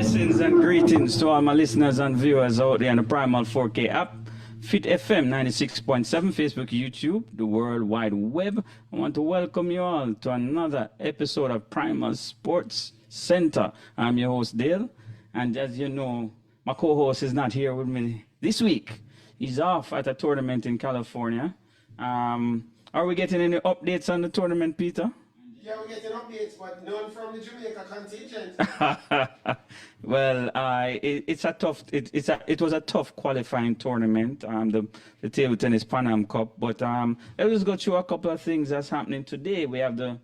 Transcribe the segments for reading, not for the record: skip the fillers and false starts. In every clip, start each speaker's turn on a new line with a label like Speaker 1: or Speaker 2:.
Speaker 1: Blessings and greetings to all my listeners and viewers out there on the Primal 4K app, Fit FM 96.7, Facebook, YouTube, the World Wide Web. I want to welcome you all to another episode of Primal Sports Center. I'm your host, Dale, and as you know, my co-host is not here with me this week. He's off at a tournament in California. Are we getting any updates on the tournament, Peter?
Speaker 2: Yeah, we're getting updates, but none from the Jamaica contingent.
Speaker 1: Well, it was a tough qualifying tournament, the table tennis Pan Am Cup. But let's just go through a couple of things that's happening today. We have the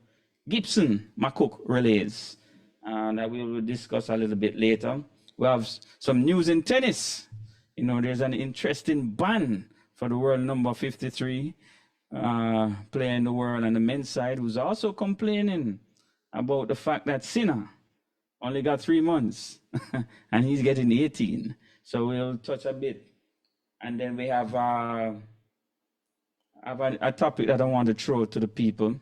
Speaker 1: Gibson McCook relays that we will discuss a little bit later. We have some news in tennis. You know, there's an interesting ban for the world number 53. Player in the world on the men's side, who's also complaining about the fact that Sinner only got 3 months and he's getting 18. So we'll touch a bit. And then we have a topic that I want to throw to the people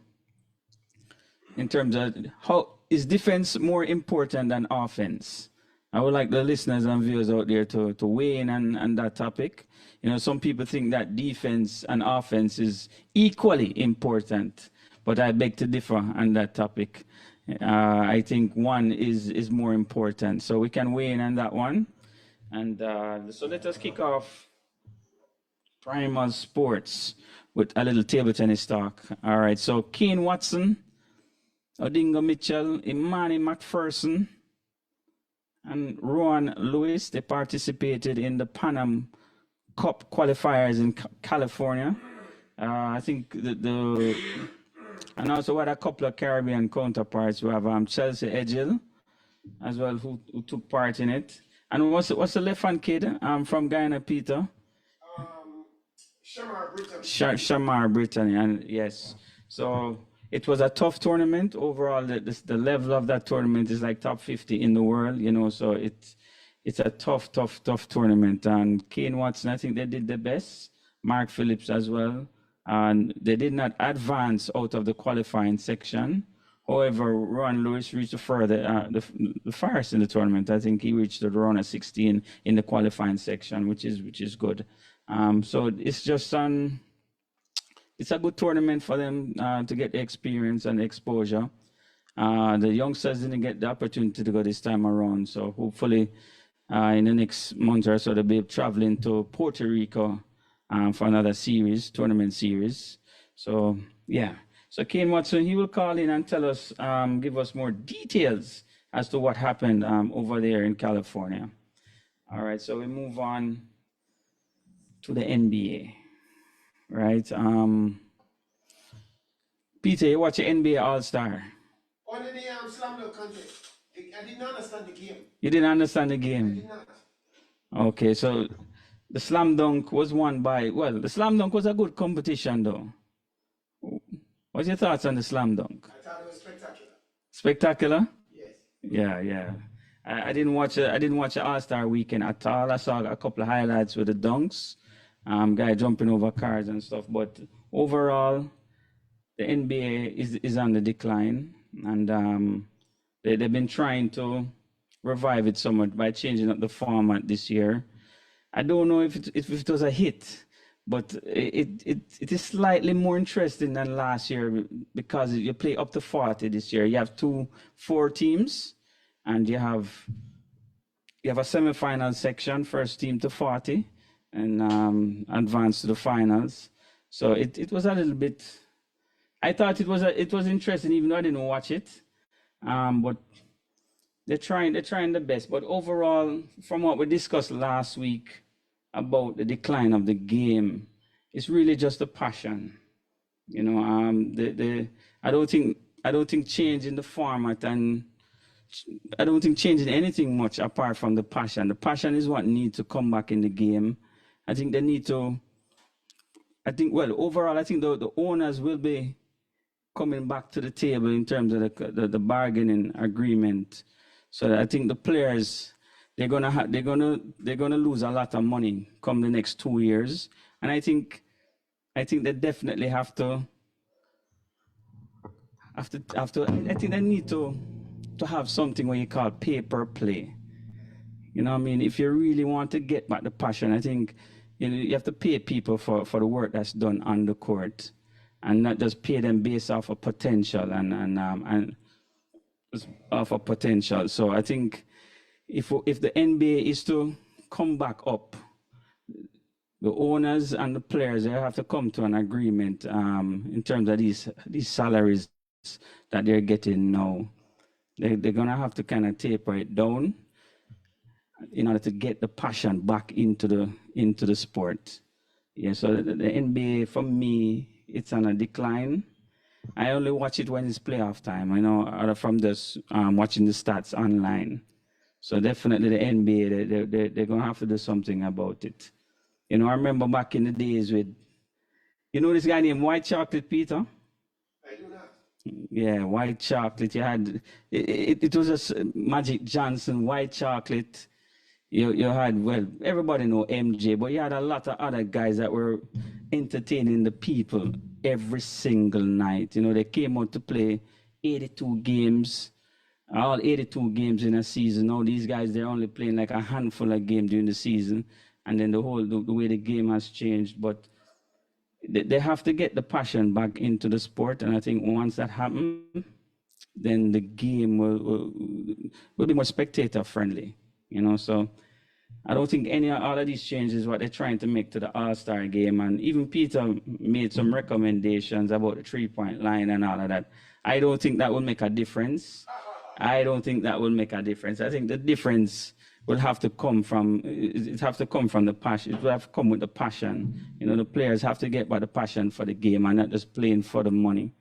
Speaker 1: in terms of how is defense more important than offense? I would like the listeners and viewers out there to weigh in on that topic. You know, some people think that defense and offense is equally important, but I beg to differ on that topic. I think one is more important. So we can weigh in on that one. And so let us kick off Primal Sports with a little table tennis talk. All right, so Kane Watson, Odinga Mitchell, Imani McPherson, and Rowan Lewis, they participated in the Pan Am Cup qualifiers in California. I think and also we had a couple of Caribbean counterparts. We have Chelsea Edgell as well, who took part in it. And what's the left hand kid from Guyana, Peter?
Speaker 2: Shamar Brittany.
Speaker 1: Shamar Brittany, and yes. So it was a tough tournament. Overall, the level of that tournament is like top 50 in the world, you know, so it's a tough tournament. And Kane Watson, I think they did the best. Mark Phillips as well. And they did not advance out of the qualifying section. However, Ron Lewis reached the farthest in the tournament. I think he reached the round of 16 in the qualifying section, which is good. So it's just it's a good tournament for them to get the experience and exposure. The youngsters didn't get the opportunity to go this time around, so hopefully in the next month or so they'll be traveling to Puerto Rico for another tournament series. So yeah, so Kane Watson, he will call in and tell us, give us more details as to what happened over there in California. All right, so we move on to the NBA. Right. Peter, you watch the NBA All-Star.
Speaker 2: Only the slam dunk contest. I didn't understand the game.
Speaker 1: You didn't understand the game?
Speaker 2: I did not.
Speaker 1: Okay, so the slam dunk was won by, well, the slam dunk was a good competition though. What's your thoughts on the slam dunk?
Speaker 2: I thought it was spectacular.
Speaker 1: Spectacular?
Speaker 2: Yes.
Speaker 1: Yeah. I didn't watch the All-Star weekend at all. I saw a couple of highlights with the dunks. Guy jumping over cars and stuff, but overall, the NBA is on the decline, and they've been trying to revive it somewhat by changing up the format this year. I don't know if it was a hit, but it is slightly more interesting than last year because you play up to 40 this year. You have 4 teams, and you have a semifinal section, first team to 40. And advance to the finals. So it was a little bit. I thought it was interesting, even though I didn't watch it. But they're trying the best. But overall, from what we discussed last week about the decline of the game, it's really just a passion. You know, I don't think changing the format, and I don't think changing anything much apart from the passion. The passion is what needs to come back in the game. I think they need to, overall, I think the owners will be coming back to the table in terms of the bargaining agreement. So I think the players, they're gonna lose a lot of money come the next 2 years. And I think they definitely have to I think they need to have something what you call pay per play. You know what I mean? If you really want to get back the passion, I think you have to pay people for the work that's done on the court, and not just pay them based off of potential and off of potential. So I think if the NBA is to come back up, the owners and the players, they have to come to an agreement in terms of these salaries that they're getting now. They're gonna have to kind of taper it down in order to get the passion back into the sport. Yeah, so the NBA for me, it's on a decline. I only watch it when it's playoff time. I know other from just watching the stats online. So definitely the NBA, they're gonna have to do something about it. You know, I remember back in the days with, you know, this guy named White Chocolate, Peter.
Speaker 2: I do not.
Speaker 1: Yeah, White Chocolate. You had it was just Magic Johnson, White Chocolate. You had, well, everybody know MJ, but you had a lot of other guys that were entertaining the people every single night. You know, they came out to play 82 games, all 82 games in a season. Now these guys, they're only playing like a handful of games during the season, and then the way the game has changed. But they have to get the passion back into the sport, and I think once that happens, then the game will be more spectator friendly. You know, so I don't think any all of these changes what they're trying to make to the All-Star game, and even Peter made some recommendations about the three-point line and all of that. I don't think that will make a difference. I don't think that will make a difference. I think the difference will have to come from it have to come from the passion. It will have to come with the passion. You know, the players have to get by the passion for the game and not just playing for the money.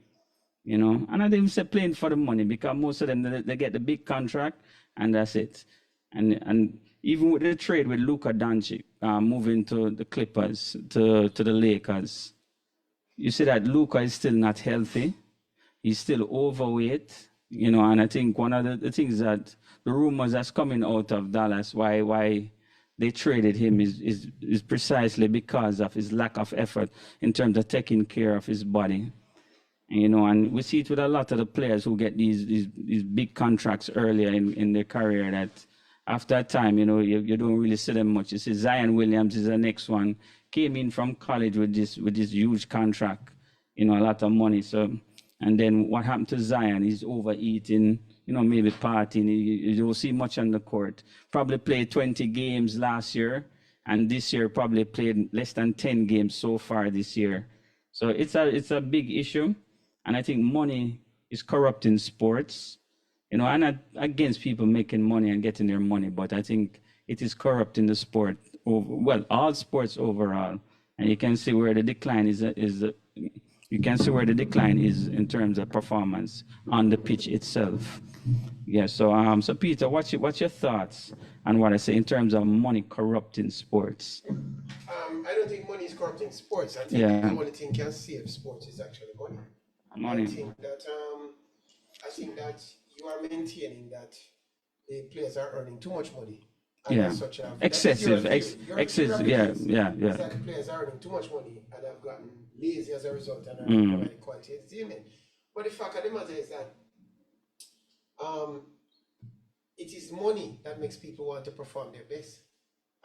Speaker 1: You know, and I didn't say playing for the money because most of them they get the big contract and that's it. And even with the trade with Luka Doncic moving to the Clippers to the Lakers, you see that Luka is still not healthy. He's still overweight, you know, and I think one of the things that the rumors that's coming out of Dallas, why they traded him is precisely because of his lack of effort in terms of taking care of his body. You know, and we see it with a lot of the players who get these big contracts earlier in their career that after a time, you know, you don't really see them much. You see Zion Williams is the next one, came in from college with this huge contract, you know, a lot of money. So, and then what happened to Zion? He's overeating, you know, maybe partying. You don't see much on the court. Probably played 20 games last year, and this year probably played less than 10 games so far this year. So it's a big issue, and I think money is corrupting sports. You know, I'm not against people making money and getting their money, but I think it is corrupting the sport, well, all sports overall. And you can see where the decline you can see where the decline is in terms of performance on the pitch itself. Yeah, so Peter, what's your thoughts on what I say in terms of money corrupting sports?
Speaker 2: I don't think money is corrupting sports. I think
Speaker 1: Yeah.
Speaker 2: the only thing can save sports is actually money.
Speaker 1: Money.
Speaker 2: I think that you are maintaining that the players are earning too much money. And
Speaker 1: Yeah.
Speaker 2: as such,
Speaker 1: Excessive, excessive, yeah, yeah,
Speaker 2: Is
Speaker 1: yeah.
Speaker 2: that the players are earning too much money and have gotten lazy as a result and are
Speaker 1: Mm.
Speaker 2: not providing quality entertainment. But the fact of the matter is that um, it is money that makes people want to perform their best.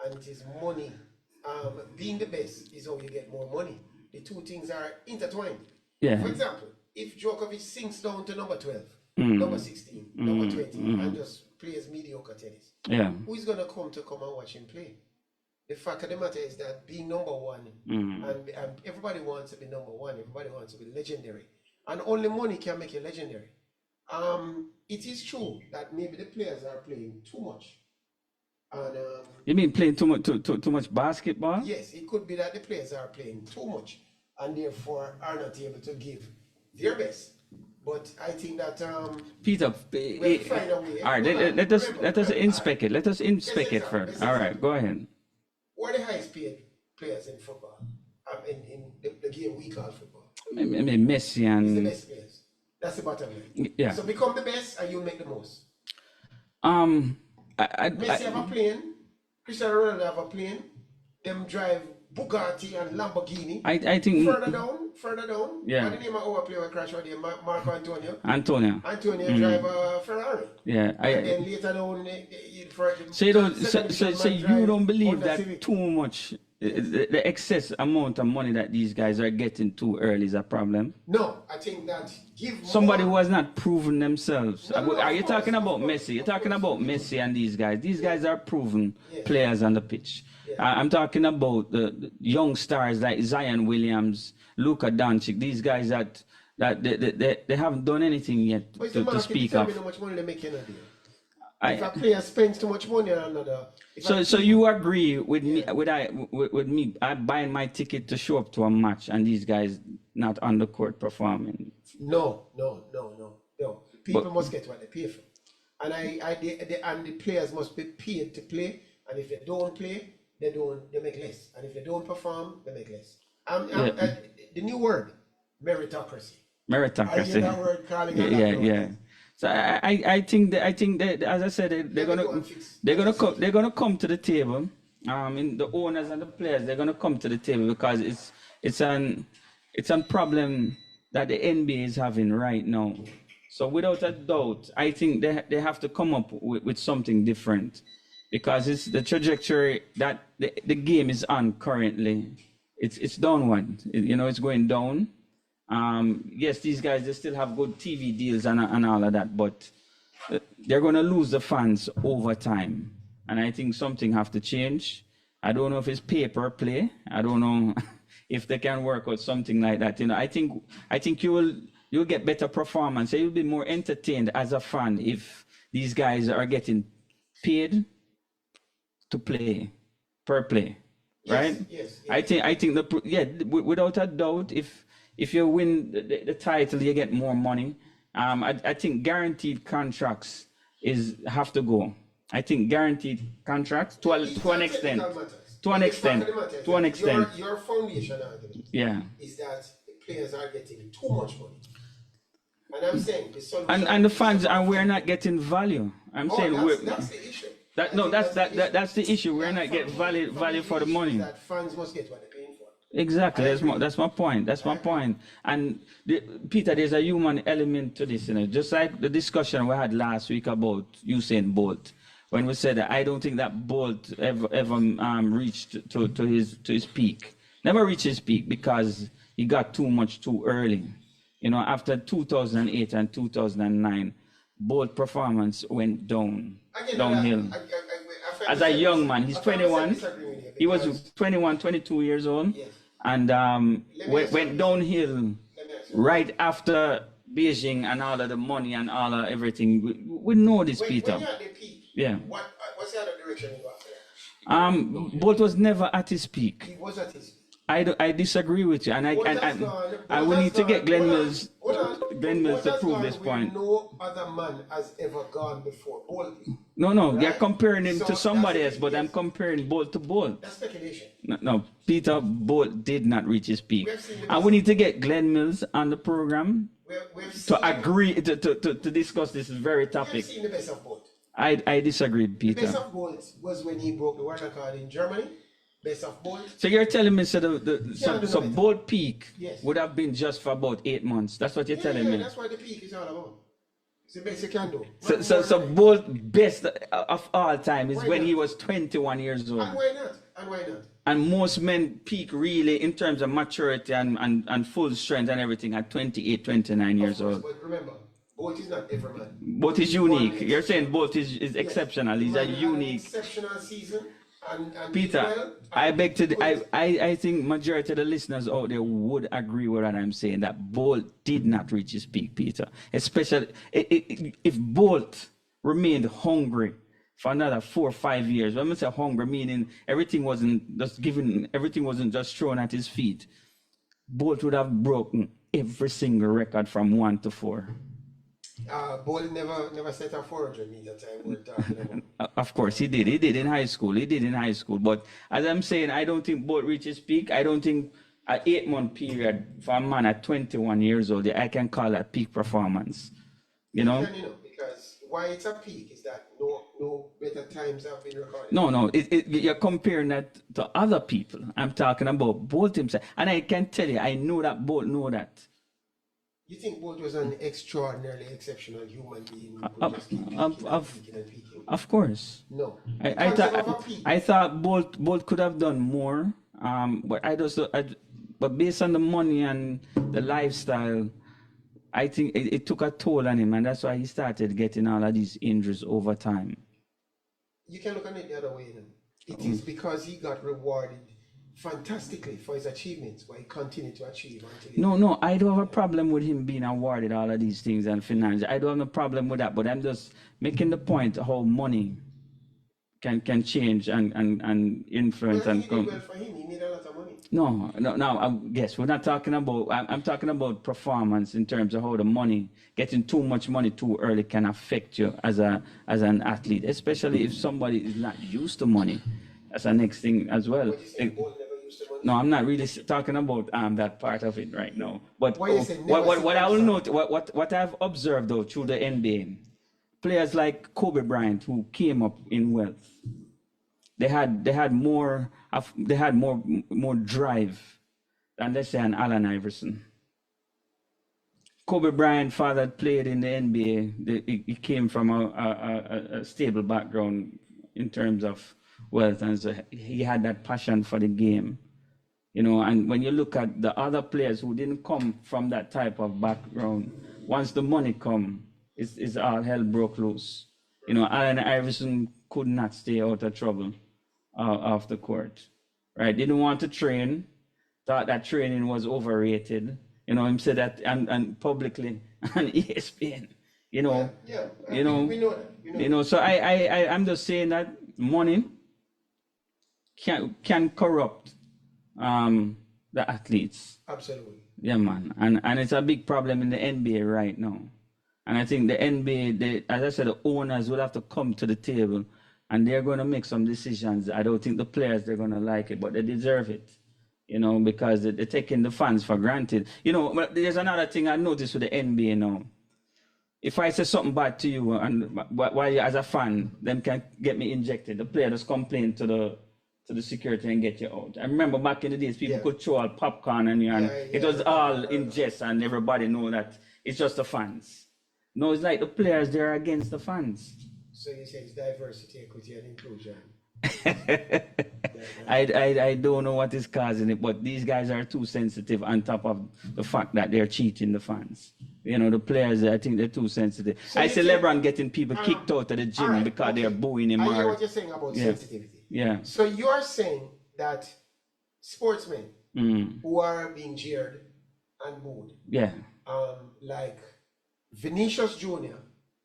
Speaker 2: And it is money. Being the best is how you get more money. The two things are intertwined.
Speaker 1: Yeah.
Speaker 2: For example, if Djokovic sinks down to number 12,
Speaker 1: Mm.
Speaker 2: number 16, number 20, and just plays mediocre tennis,
Speaker 1: Yeah.
Speaker 2: who is going to come and watch him play? The fact of the matter is that being number one, and everybody wants to be number one, everybody wants to be legendary, and only money can make you legendary. It is true that maybe the players are playing too much. And
Speaker 1: You mean playing too much basketball?
Speaker 2: yes, it could be that the players are playing too much and therefore are not able to give their best. But I think that
Speaker 1: Peter,
Speaker 2: we'll find a way.
Speaker 1: all right, let us inspect it. Let us inspect it first. All right, go ahead.
Speaker 2: Who are the highest paid players in football? In the game we call football.
Speaker 1: I mean, Messi
Speaker 2: It's the
Speaker 1: and
Speaker 2: best players. That's the bottom line.
Speaker 1: yeah.
Speaker 2: So become the best and you'll make the most.
Speaker 1: I
Speaker 2: Messi have a plane, Cristiano Ronaldo have a plane, them drive Bugatti and Lamborghini.
Speaker 1: I think
Speaker 2: Further down.
Speaker 1: Yeah.
Speaker 2: What the name of our player crash right there? Marco Antonio.
Speaker 1: Antonio.
Speaker 2: Antonio drive a Ferrari.
Speaker 1: Yeah,
Speaker 2: And then later down,
Speaker 1: so you don't believe that
Speaker 2: Civic.
Speaker 1: too much. The excess amount of money that these guys are getting too early is a problem.
Speaker 2: No, I think that
Speaker 1: Somebody who has not proven themselves.
Speaker 2: No,
Speaker 1: Are you
Speaker 2: of course,
Speaker 1: talking about
Speaker 2: of course,
Speaker 1: Messi? You're
Speaker 2: of
Speaker 1: talking
Speaker 2: course.
Speaker 1: about Messi and these guys. These guys are proven
Speaker 2: Yeah.
Speaker 1: players on the pitch.
Speaker 2: Yeah.
Speaker 1: I'm talking about the young stars like Zion Williams, Luka Doncic. These guys that they haven't done anything yet
Speaker 2: But
Speaker 1: to speak of.
Speaker 2: how much money they make in a deal. If a player spends too much money on another.
Speaker 1: So you agree with me with me buying my ticket to show up to a match and these guys not on the court performing?
Speaker 2: No. People must get what they pay for, and and the players must be paid to play. And if they don't play, they make less. And if they don't perform, they make less. The new word, meritocracy. I hear that word calling it.
Speaker 1: Yeah. So I think that as I said they're gonna come to the table. In the owners and the players they're gonna come to the table because it's a problem that the NBA is having right now. So without a doubt, I think they have to come up with something different because it's the trajectory that the game is on currently. It's downward. It's going down. Yes, these guys, they still have good TV deals and all of that, but they're going to lose the fans over time. And I think something have to change. I don't know if it's pay per play. I don't know if they can work out something like that. I think you'll get better performance. You'll be more entertained as a fan if these guys are getting paid to play per play, right?
Speaker 2: Yes.
Speaker 1: I think without a doubt, if you win the title, you get more money. I think guaranteed contracts have to go. I think guaranteed contracts to an extent. To an extent.
Speaker 2: Your foundation argument is that the players are getting too much money. And I'm saying the solution.
Speaker 1: And the fans we're not getting value.
Speaker 2: That's the issue.
Speaker 1: That's the issue. We're not getting value for the money.
Speaker 2: That fans must get what they're paying for.
Speaker 1: Exactly. That's my point. And Peter, there's a human element to this, just like the discussion we had last week about Usain Bolt, when we said that I don't think that Bolt ever reached to his peak. Never reached his peak because he got too much too early. After 2008 and 2009, Bolt performance went downhill. As a young man, he's 21. He was 21, 22 years old.
Speaker 2: Yes.
Speaker 1: And went downhill right after Beijing and all of the money and all of everything. We know this, Peter.
Speaker 2: When you're at the peak,
Speaker 1: Yeah.
Speaker 2: what's the other direction you go after that?
Speaker 1: Bolt was never at his peak.
Speaker 2: He was at his peak.
Speaker 1: I disagree with you, and we need to get Glenn Mills to prove this point.
Speaker 2: No other man has ever gone before Bolt.
Speaker 1: No,
Speaker 2: Right?
Speaker 1: they're comparing him
Speaker 2: So
Speaker 1: to somebody
Speaker 2: that's
Speaker 1: else, but I'm comparing Bolt to Bolt.
Speaker 2: That's speculation.
Speaker 1: No, Peter Bolt did not reach his peak,
Speaker 2: We have seen the
Speaker 1: and we need to get Glenn Mills on the program to agree to discuss this very
Speaker 2: We've
Speaker 1: topic.
Speaker 2: seen the best of Bolt.
Speaker 1: I disagree,
Speaker 2: The
Speaker 1: Peter.
Speaker 2: best of Bolt was when he broke the world record in Germany. Best of Bolt.
Speaker 1: So you're telling me so Bolt peak
Speaker 2: Yes.
Speaker 1: would have been just for about 8 months. That's what you're telling me.
Speaker 2: That's what the peak is all about. It's the best you can do.
Speaker 1: So Bolt best of all time is
Speaker 2: Why
Speaker 1: when
Speaker 2: not?
Speaker 1: he was 21 years old.
Speaker 2: And why not?
Speaker 1: And most men peak really in terms of maturity and full strength and everything at 28, 29 years
Speaker 2: Of course,
Speaker 1: old.
Speaker 2: but remember, Bolt is not every man.
Speaker 1: Bolt is unique. You're saying Bolt is exceptional. He's a
Speaker 2: Man had an
Speaker 1: unique.
Speaker 2: exceptional season. And
Speaker 1: Peter,
Speaker 2: well,
Speaker 1: I beg to. I think majority of the listeners out there would agree with what I'm saying, that Bolt did not reach his peak, Peter. Especially if Bolt remained hungry for another 4 or 5 years. When I say hungry, meaning everything wasn't just thrown at his feet. Bolt would have broken every single record from 1 to 4.
Speaker 2: Bolt never set a 400-meter time. We're talking about.
Speaker 1: Of course, he did. He did in high school. But as I'm saying, I don't think Bolt reached his peak. I don't think an 8-month period for a man at 21 years old, I can call that peak performance.
Speaker 2: Because why it's a peak is that no better times have been recorded.
Speaker 1: No. You're comparing that to other people. I'm talking about Bolt himself. And I can tell you, I know that Bolt know that.
Speaker 2: You think Bolt was an extraordinarily exceptional human being who
Speaker 1: Of,
Speaker 2: could just keep peaking
Speaker 1: of,
Speaker 2: and peaking and peaking?
Speaker 1: of course.
Speaker 2: No.
Speaker 1: I thought Bolt could have done more. But based on the money and the lifestyle, I think it took a toll on him, and that's why he started getting all of these injuries over time.
Speaker 2: You can look at it the other way now. It is because he got rewarded fantastically for his achievements, but he continued to achieve until
Speaker 1: No, I don't have a problem with him being awarded all of these things and finance. I don't have a problem with that, but I'm just making the point how money can change and influence and come.
Speaker 2: Well for him, he made a lot of money.
Speaker 1: No. Yes, we're not talking about. I'm talking about performance in terms of how the money, getting too much money too early, can affect you as an athlete, especially if somebody is not used to money. That's the next thing as well.
Speaker 2: What you say, Bolt never used to money?
Speaker 1: No, I'm not really talking about that part of it right now. But
Speaker 2: Why you say never
Speaker 1: what I will note, what I've observed though through the NBA, players like Kobe Bryant who came up in wealth, they had more drive than, let's say, an Allen Iverson. Kobe Bryant father played in the NBA. He came from a stable background in terms of wealth, and so he had that passion for the game. And when you look at the other players who didn't come from that type of background, once the money come, it's all hell broke loose. Allen Iverson could not stay out of trouble off the court, right? Didn't want to train, thought that training was overrated. Him said that and publicly on ESPN.
Speaker 2: We know that.
Speaker 1: So I'm just saying that money can corrupt the athletes.
Speaker 2: Absolutely.
Speaker 1: Yeah, man. And it's a big problem in the NBA right now. And I think the NBA, as I said, the owners will have to come to the table and they're going to make some decisions. I don't think the players, they're going to like it, but they deserve it, because they're taking the fans for granted. But there's another thing I noticed with the NBA now. If I say something bad to you and while you as a fan, them can get me injected. The player just complain to the security and get you out. I remember back in the days, people could throw out popcorn and it was all in jest and everybody know that it's just the fans. No, it's like the players, they're against the fans.
Speaker 2: So you say it's diversity, equity, and inclusion.
Speaker 1: I don't know what is causing it, but these guys are too sensitive on top of the fact that they're cheating the fans. The players, I think they're too sensitive. So I see LeBron getting people kicked out of the gym because they're booing him.
Speaker 2: I hear what you're saying about sensitivity.
Speaker 1: Yeah.
Speaker 2: So you're saying that sportsmen who are being jeered and booed, like Vinicius Jr.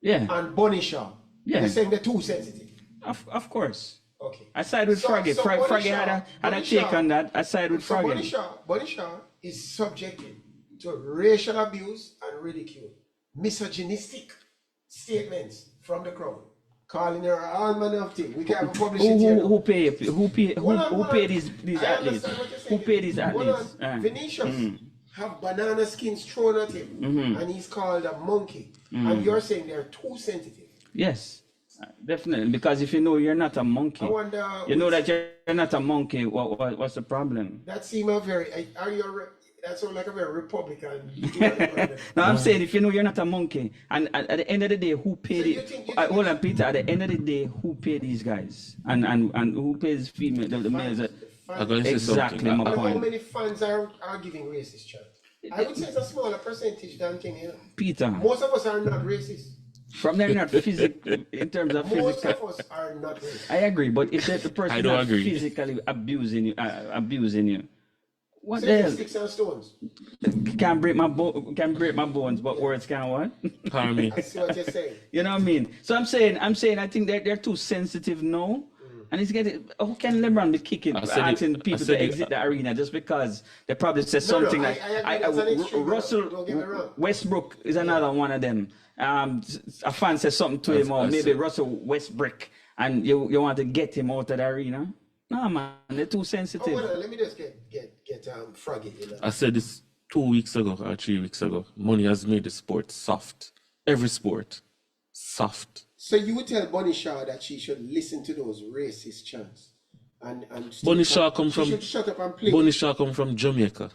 Speaker 2: and Bunny Shaw, you're saying they're too sensitive.
Speaker 1: Of course.
Speaker 2: Okay.
Speaker 1: I side with Froggy. Froggy had a take on that. I side with Froggy.
Speaker 2: Bunny Shaw is subjected to racial abuse and ridicule, misogynistic statements from the crowd, calling her all manner of things. We can't publish it here.
Speaker 1: Who paid these athletes? Who paid these athletes?
Speaker 2: Vinicius have banana skins thrown at him, and he's called a monkey. And you're saying they're too sensitive.
Speaker 1: Yes. Definitely, because if you know you're not a monkey, you know that you're not a monkey. What's the problem?
Speaker 2: That seems that sounds like a very Republican.
Speaker 1: No, I'm saying if you know you're not a monkey, and at the end of the day, who paid it? Hold on, Peter. At the end of the day, who paid these guys, and who pays the males? Exactly my point.
Speaker 2: How many fans are giving racist chants? I would say it's a smaller percentage than thing.
Speaker 1: Peter,
Speaker 2: most of us are not racist.
Speaker 1: From they're not physical in terms of physical.
Speaker 2: Most of us are not racist.
Speaker 1: I agree, but if the person is not physically abusing you, what the hell?
Speaker 2: Sticks and stones.
Speaker 1: Can break my bones, but words can't what?
Speaker 2: Harm me. I see what you're saying.
Speaker 1: You know what I mean? So I'm saying I think they're too sensitive now. And it's getting, how can LeBron be asking people to exit the arena just because they probably said something like, Russell Westbrook is another one of them. A fan says something to him, or maybe Russell Westbrook, and you want to get him out of the arena. No, man, they're too sensitive.
Speaker 2: Oh, well, let me just get Froggy.
Speaker 3: I said this 2 weeks ago or 3 weeks ago. Money has made the sport soft. Every sport. soft.
Speaker 2: So you would tell Bonnie Shaw that she should listen to those racist chants and
Speaker 3: Bonnie Shaw come
Speaker 2: she
Speaker 3: from
Speaker 2: should shut up and play.
Speaker 3: Bonnie Shaw come from Jamaica.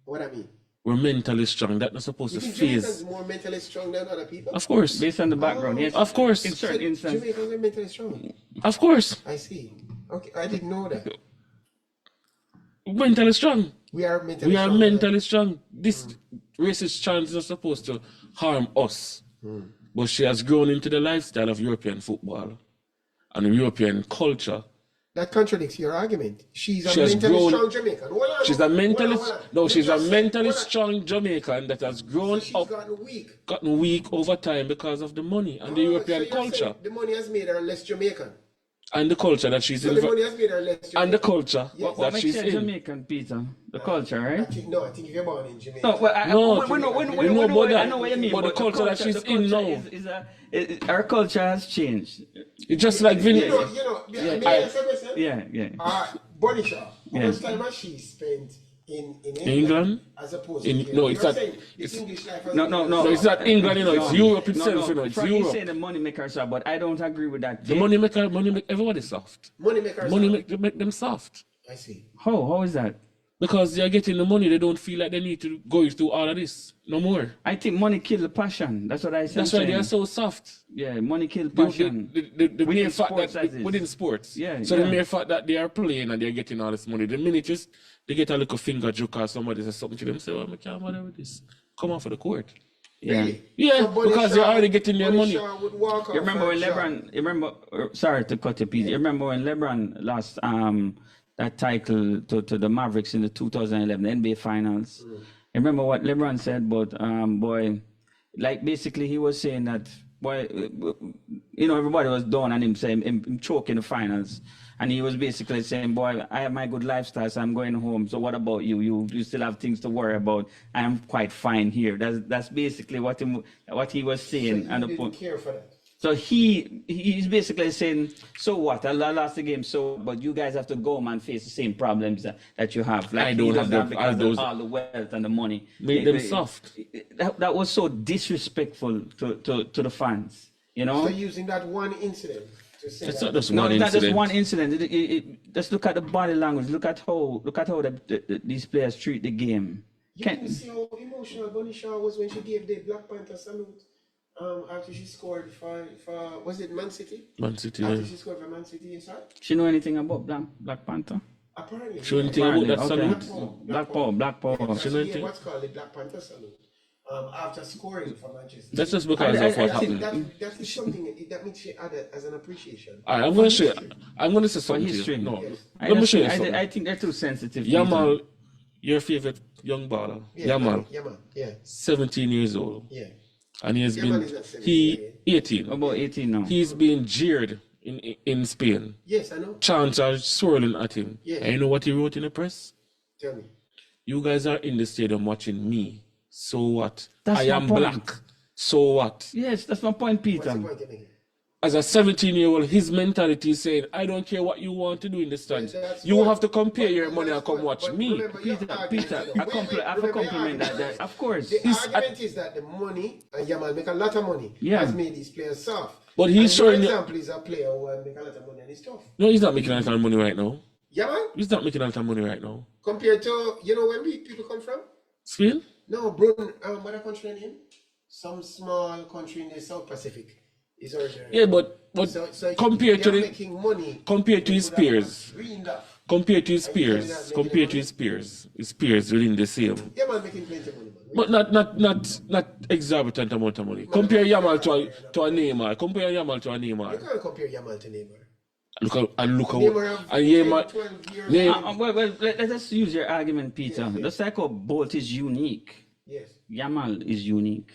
Speaker 2: What I mean?
Speaker 3: We're mentally strong. That's not supposed
Speaker 2: You
Speaker 3: to
Speaker 2: think
Speaker 3: phase.
Speaker 2: Jamaicans more mentally strong than other people?
Speaker 3: Of course.
Speaker 1: Based on the background, yes.
Speaker 3: Of course.
Speaker 1: In
Speaker 2: So
Speaker 1: certain instances.
Speaker 2: Jamaicans are mentally strong.
Speaker 3: Of course.
Speaker 2: I see. Okay, I didn't know that.
Speaker 3: Mentally strong.
Speaker 2: We are mentally
Speaker 3: We are
Speaker 2: strong.
Speaker 3: mentally strong. This racist chant is not supposed to harm us. But she has grown into the lifestyle of European football and European culture.
Speaker 2: That contradicts your argument. She's a
Speaker 3: She has
Speaker 2: mentally
Speaker 3: grown-
Speaker 2: strong Jamaican. Hold on,
Speaker 3: She's a mentally
Speaker 2: hold on.
Speaker 3: no,
Speaker 2: You
Speaker 3: she's a
Speaker 2: just said-
Speaker 3: mentally
Speaker 2: hold on.
Speaker 3: strong Jamaican that has grown
Speaker 2: So she's
Speaker 3: up,
Speaker 2: gotten weak.
Speaker 3: over time because of the money and the
Speaker 2: Oh,
Speaker 3: European
Speaker 2: so you're saying
Speaker 3: culture
Speaker 2: the money has made her less Jamaican.
Speaker 3: and the culture that she's
Speaker 2: So
Speaker 3: in.
Speaker 2: the money has made her less Jamaican.
Speaker 3: And the culture
Speaker 2: Yes.
Speaker 1: What
Speaker 3: that
Speaker 1: makes
Speaker 3: she's
Speaker 1: you
Speaker 3: in.
Speaker 1: Jamaican, Peter? The culture,
Speaker 2: I
Speaker 1: right?
Speaker 2: think, no, I think if you're born in Jamaica.
Speaker 1: No, well,
Speaker 3: No,
Speaker 1: I know I know what you mean.
Speaker 3: but the culture that she's in now.
Speaker 1: Our culture has changed.
Speaker 3: It's just like Vinny.
Speaker 2: May I ask a question?
Speaker 1: Yeah.
Speaker 2: Bonnie Shaw, how
Speaker 1: Yeah.
Speaker 2: much time has she spent in
Speaker 3: England?
Speaker 2: as opposed
Speaker 3: In-
Speaker 2: to
Speaker 3: no,
Speaker 2: here?
Speaker 3: it's
Speaker 2: You're
Speaker 3: not-
Speaker 2: saying
Speaker 3: it's-
Speaker 2: the English life has
Speaker 1: No,
Speaker 2: been-
Speaker 1: no, no.
Speaker 3: No, it's not England, it's Europe itself, It's
Speaker 1: Frank,
Speaker 3: Europe.
Speaker 1: he's saying the money makers are, but I don't agree with that.
Speaker 3: The money make everybody soft.
Speaker 2: Money makers.
Speaker 3: Money
Speaker 2: are-
Speaker 3: make them soft.
Speaker 2: I see.
Speaker 1: How is that?
Speaker 3: Because they're getting the money, they don't feel like they need to go through all of this no more.
Speaker 1: I think money kills the passion. That's what I say.
Speaker 3: That's why they are so soft.
Speaker 1: Yeah, money kills
Speaker 3: The
Speaker 1: passion.
Speaker 3: mere
Speaker 1: Within
Speaker 3: fact
Speaker 1: sports,
Speaker 3: that
Speaker 1: that is.
Speaker 3: within sports.
Speaker 1: Yeah,
Speaker 3: So
Speaker 1: yeah.
Speaker 3: the mere fact that they are playing and they're getting all this money, the minute just they get a little finger joke or somebody says something to them, say, "Well, I can't bother with this. Come on for the court."
Speaker 1: Yeah.
Speaker 2: Really?
Speaker 3: Yeah,
Speaker 2: So Bonnie
Speaker 3: because
Speaker 2: Shaw
Speaker 3: they're already
Speaker 2: would-
Speaker 3: getting their
Speaker 2: Bonnie
Speaker 3: money.
Speaker 2: Shaw would walk
Speaker 1: You
Speaker 2: out
Speaker 1: remember
Speaker 2: for
Speaker 1: when
Speaker 2: a job.
Speaker 1: LeBron? You remember? Sorry to cut you, Pete. You remember when LeBron lost that title to the Mavericks in the 2011 NBA Finals? You remember what LeBron said? But boy, like basically he was saying that boy, everybody was down on him saying him choking the finals, and he was basically saying, boy, I have my good lifestyle, so I'm going home. So what about you? You still have things to worry about. I am quite fine here. That's basically what he was saying.
Speaker 2: So
Speaker 1: and
Speaker 2: you
Speaker 1: the
Speaker 2: didn't
Speaker 1: point.
Speaker 2: care for that.
Speaker 1: So he's basically saying, so what? I lost the game, so but you guys have to go home and face the same problems that you have. Like
Speaker 3: I don't
Speaker 1: he
Speaker 3: have
Speaker 1: doesn't
Speaker 3: the-
Speaker 1: because
Speaker 3: I don't-
Speaker 1: of all the wealth and the money.
Speaker 3: Make them soft.
Speaker 1: That was so disrespectful to the fans. You know.
Speaker 2: So using that one incident to say
Speaker 3: It's
Speaker 2: that.
Speaker 3: not just
Speaker 1: No,
Speaker 3: one
Speaker 1: it's not
Speaker 3: incident.
Speaker 1: just one incident. Just look at the body language. Look at how these players treat the game.
Speaker 2: You didn't see how emotional Bonnie Shaw was when she gave the Black Panther salute after she scored for was it Man City?
Speaker 3: Man City,
Speaker 2: After
Speaker 3: yeah.
Speaker 2: she scored for Man City, you saw it?
Speaker 1: She know anything about Black Panther?
Speaker 2: Apparently.
Speaker 3: She wouldn't think about that
Speaker 1: Apparently,
Speaker 3: salute.
Speaker 1: Black Power.
Speaker 2: Yeah,
Speaker 3: She
Speaker 2: she
Speaker 3: know
Speaker 2: gave
Speaker 3: anything.
Speaker 2: what's called the Black Panther salute after scoring for Manchester.
Speaker 3: That's just because
Speaker 1: I
Speaker 3: of what
Speaker 1: think
Speaker 3: happened.
Speaker 2: That is something that makes she add it as an appreciation.
Speaker 3: All right, I'm going to show you. I'm going to say
Speaker 1: For
Speaker 3: something to
Speaker 1: history.
Speaker 3: you. No,
Speaker 2: Yes.
Speaker 3: let me show you something.
Speaker 1: I think they're too sensitive.
Speaker 3: Yamal, your favorite young baller, Yamal,
Speaker 2: Yeah, man. Yeah.
Speaker 3: 17 years old,
Speaker 2: Yeah.
Speaker 3: and he has
Speaker 2: Yamal
Speaker 3: been
Speaker 2: is not 17,
Speaker 3: 18.
Speaker 1: About 18 now.
Speaker 3: He's being jeered in Spain.
Speaker 2: Yes, I know.
Speaker 3: Chants are swirling at him.
Speaker 2: Yeah.
Speaker 3: And you know what he wrote in the press?
Speaker 2: Tell me.
Speaker 3: You guys are in the stadium watching me. So what?
Speaker 1: That's
Speaker 3: I
Speaker 1: my
Speaker 3: am
Speaker 1: point.
Speaker 3: black. So what?
Speaker 1: Yes, that's my point,
Speaker 2: What's the
Speaker 1: Peter.
Speaker 2: point you're making?
Speaker 3: As a 17-year-old, his mentality is saying, I don't care what you want to do in the stands.
Speaker 2: That's
Speaker 3: You
Speaker 2: what-
Speaker 3: have to compare your
Speaker 2: but
Speaker 3: money and
Speaker 2: that's
Speaker 3: come
Speaker 2: what-
Speaker 3: watch
Speaker 2: but
Speaker 3: me.
Speaker 2: remember your
Speaker 1: Peter,
Speaker 2: argument
Speaker 1: Peter,
Speaker 2: is that-
Speaker 1: I
Speaker 2: wait,
Speaker 1: have a
Speaker 2: remember your
Speaker 1: compliment
Speaker 2: argument
Speaker 1: that,
Speaker 2: is
Speaker 1: of course.
Speaker 2: The argument is that the money, and Yamal make a lot of money,
Speaker 1: Yeah.
Speaker 2: has made these players soft.
Speaker 3: But he's
Speaker 2: and
Speaker 3: showing
Speaker 2: your
Speaker 3: you-
Speaker 2: example is a player who make a lot of money and he's tough.
Speaker 3: No, he's not making a lot of money right now.
Speaker 2: Yamal,
Speaker 3: He's not making a lot of money right now.
Speaker 2: compared to, where people come from?
Speaker 3: Spain?
Speaker 2: No, Brun, what a country name? Some small country in the South Pacific. Is originally.
Speaker 3: Yeah, but
Speaker 2: So
Speaker 3: compared to
Speaker 2: they're
Speaker 3: the
Speaker 2: making money.
Speaker 3: compared to his
Speaker 2: They could have
Speaker 3: peers,
Speaker 2: dreamed of.
Speaker 3: compared to his
Speaker 2: Are you telling me
Speaker 3: peers,
Speaker 2: that
Speaker 3: compared to
Speaker 2: making
Speaker 3: his peers within the same.
Speaker 2: Yamal making plenty of money, man.
Speaker 3: But not exorbitant amount of money. Compare Yamal to a Neymar. Compare Yamal to a
Speaker 2: You
Speaker 3: Neymar.
Speaker 2: can't compare Yamal to Neymar.
Speaker 3: Look at
Speaker 2: Neymar of
Speaker 3: and Neymar.
Speaker 2: 12 years.
Speaker 3: Neymar-
Speaker 1: Well, let us use your argument, Peter.
Speaker 2: Yes, yes.
Speaker 1: The cycle Bolt is unique.
Speaker 2: Yes.
Speaker 1: Yamal is unique.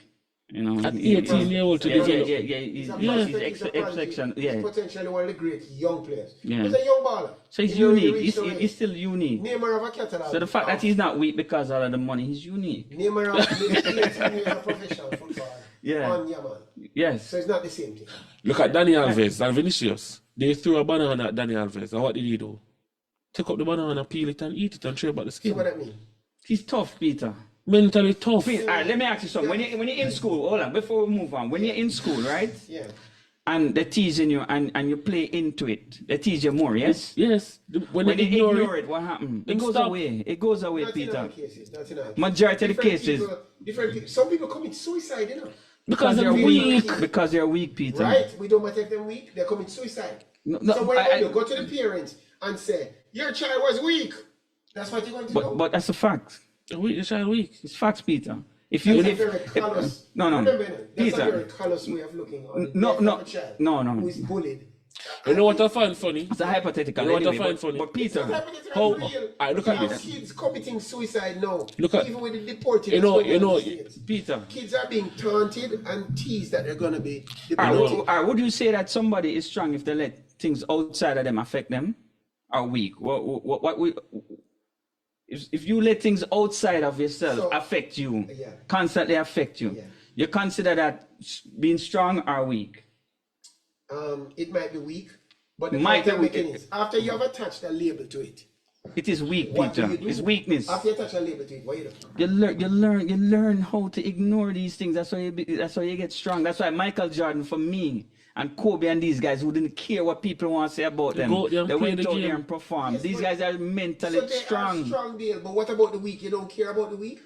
Speaker 1: You know,
Speaker 3: At 18-year-old to
Speaker 1: yeah,
Speaker 3: develop.
Speaker 1: He's
Speaker 2: He's a
Speaker 1: he's
Speaker 2: prospect, he's a prodigy.
Speaker 1: exception.
Speaker 2: He's
Speaker 1: Yeah.
Speaker 2: potentially one of the great young players.
Speaker 1: Yeah.
Speaker 2: He's a young baller.
Speaker 1: So he's
Speaker 2: He really
Speaker 1: unique.
Speaker 2: reached the
Speaker 1: He's still unique.
Speaker 2: Neymar of a catalog.
Speaker 1: So the fact that he's not weak because of the money, he's unique.
Speaker 2: Neymar of maybe 18 years of professional football.
Speaker 1: Yeah.
Speaker 2: On Yamal.
Speaker 1: Yes.
Speaker 2: So it's not the same thing.
Speaker 3: Look at Dani Alves and Vinicius. They threw a banana at Dani Alves. And what did he do? Take up the banana, peel it and eat it and tray back the
Speaker 2: So
Speaker 3: skin.
Speaker 2: what that mean?
Speaker 1: He's tough, Peter.
Speaker 3: mentally tough.
Speaker 1: All right, let me ask you something. When you're in school, hold on, before we move on, when you're in school, right?
Speaker 2: Yeah.
Speaker 1: And they're teasing you and you play into it, they tease you more, yes?
Speaker 3: Yes.
Speaker 1: When
Speaker 3: they
Speaker 1: they ignore it, what happens? It goes away. It goes away,
Speaker 2: Not in all
Speaker 1: Peter.
Speaker 2: cases. Not in all cases.
Speaker 1: Majority of the
Speaker 2: Different
Speaker 1: cases.
Speaker 2: different people. Some people commit suicide, you know.
Speaker 3: Because they're
Speaker 2: they're
Speaker 3: weak.
Speaker 2: weak.
Speaker 1: Because they're weak, Peter.
Speaker 2: Right? We don't matter if they're weak. They commit suicide.
Speaker 1: No,
Speaker 2: So when you go to the parents and say, your child was weak, that's what you're going to do.
Speaker 1: But that's a fact.
Speaker 3: The child weak.
Speaker 1: It's facts, Peter. If
Speaker 2: That's
Speaker 1: you
Speaker 2: a very callous.
Speaker 1: no,
Speaker 2: Remember, that's
Speaker 1: Peter.
Speaker 2: a very callous way of looking on the
Speaker 1: No,
Speaker 2: death
Speaker 1: no,
Speaker 2: of a child
Speaker 1: no.
Speaker 2: who is bullied.
Speaker 3: You know what I find funny?
Speaker 1: It's a hypothetical.
Speaker 3: You know what I
Speaker 1: Anyway,
Speaker 3: find funny?
Speaker 1: but Peter,
Speaker 3: How-
Speaker 2: Real.
Speaker 3: I look
Speaker 2: You
Speaker 3: at
Speaker 2: have
Speaker 3: this.
Speaker 2: kids committing suicide now.
Speaker 3: Look at-
Speaker 2: even with the deported.
Speaker 3: You know-
Speaker 2: that's going on in the States.
Speaker 1: Peter.
Speaker 2: Kids are being taunted and teased that they're going to be
Speaker 1: All
Speaker 2: deported.
Speaker 1: right, would you say that somebody is strong if they let things outside of them affect them, or weak? What we if you let things outside of yourself
Speaker 2: So-
Speaker 1: affect you,
Speaker 2: Yeah.
Speaker 1: constantly affect you,
Speaker 2: Yeah.
Speaker 1: you consider that being strong or weak?
Speaker 2: It might be weak, but the
Speaker 1: Might
Speaker 2: point
Speaker 1: be
Speaker 2: I'm
Speaker 1: weak.
Speaker 2: making is after you have attached a label to it,
Speaker 1: It is weak,
Speaker 2: what do
Speaker 1: Peter.
Speaker 2: you do?
Speaker 1: It's weakness.
Speaker 2: After you attach a label to it, what you do?
Speaker 1: You learn how to ignore these things. That's why you get strong. That's why Michael Jordan, for me, and Kobe and these guys who didn't care what people want to say about them,
Speaker 3: go out there and
Speaker 1: they
Speaker 3: play
Speaker 1: went
Speaker 3: the
Speaker 1: out
Speaker 3: game.
Speaker 1: there and performed.
Speaker 2: Yes,
Speaker 1: These
Speaker 2: but-
Speaker 1: guys are mentally
Speaker 2: So they
Speaker 1: strong.
Speaker 2: are strong deal, but what about the weak? You don't care about the weak?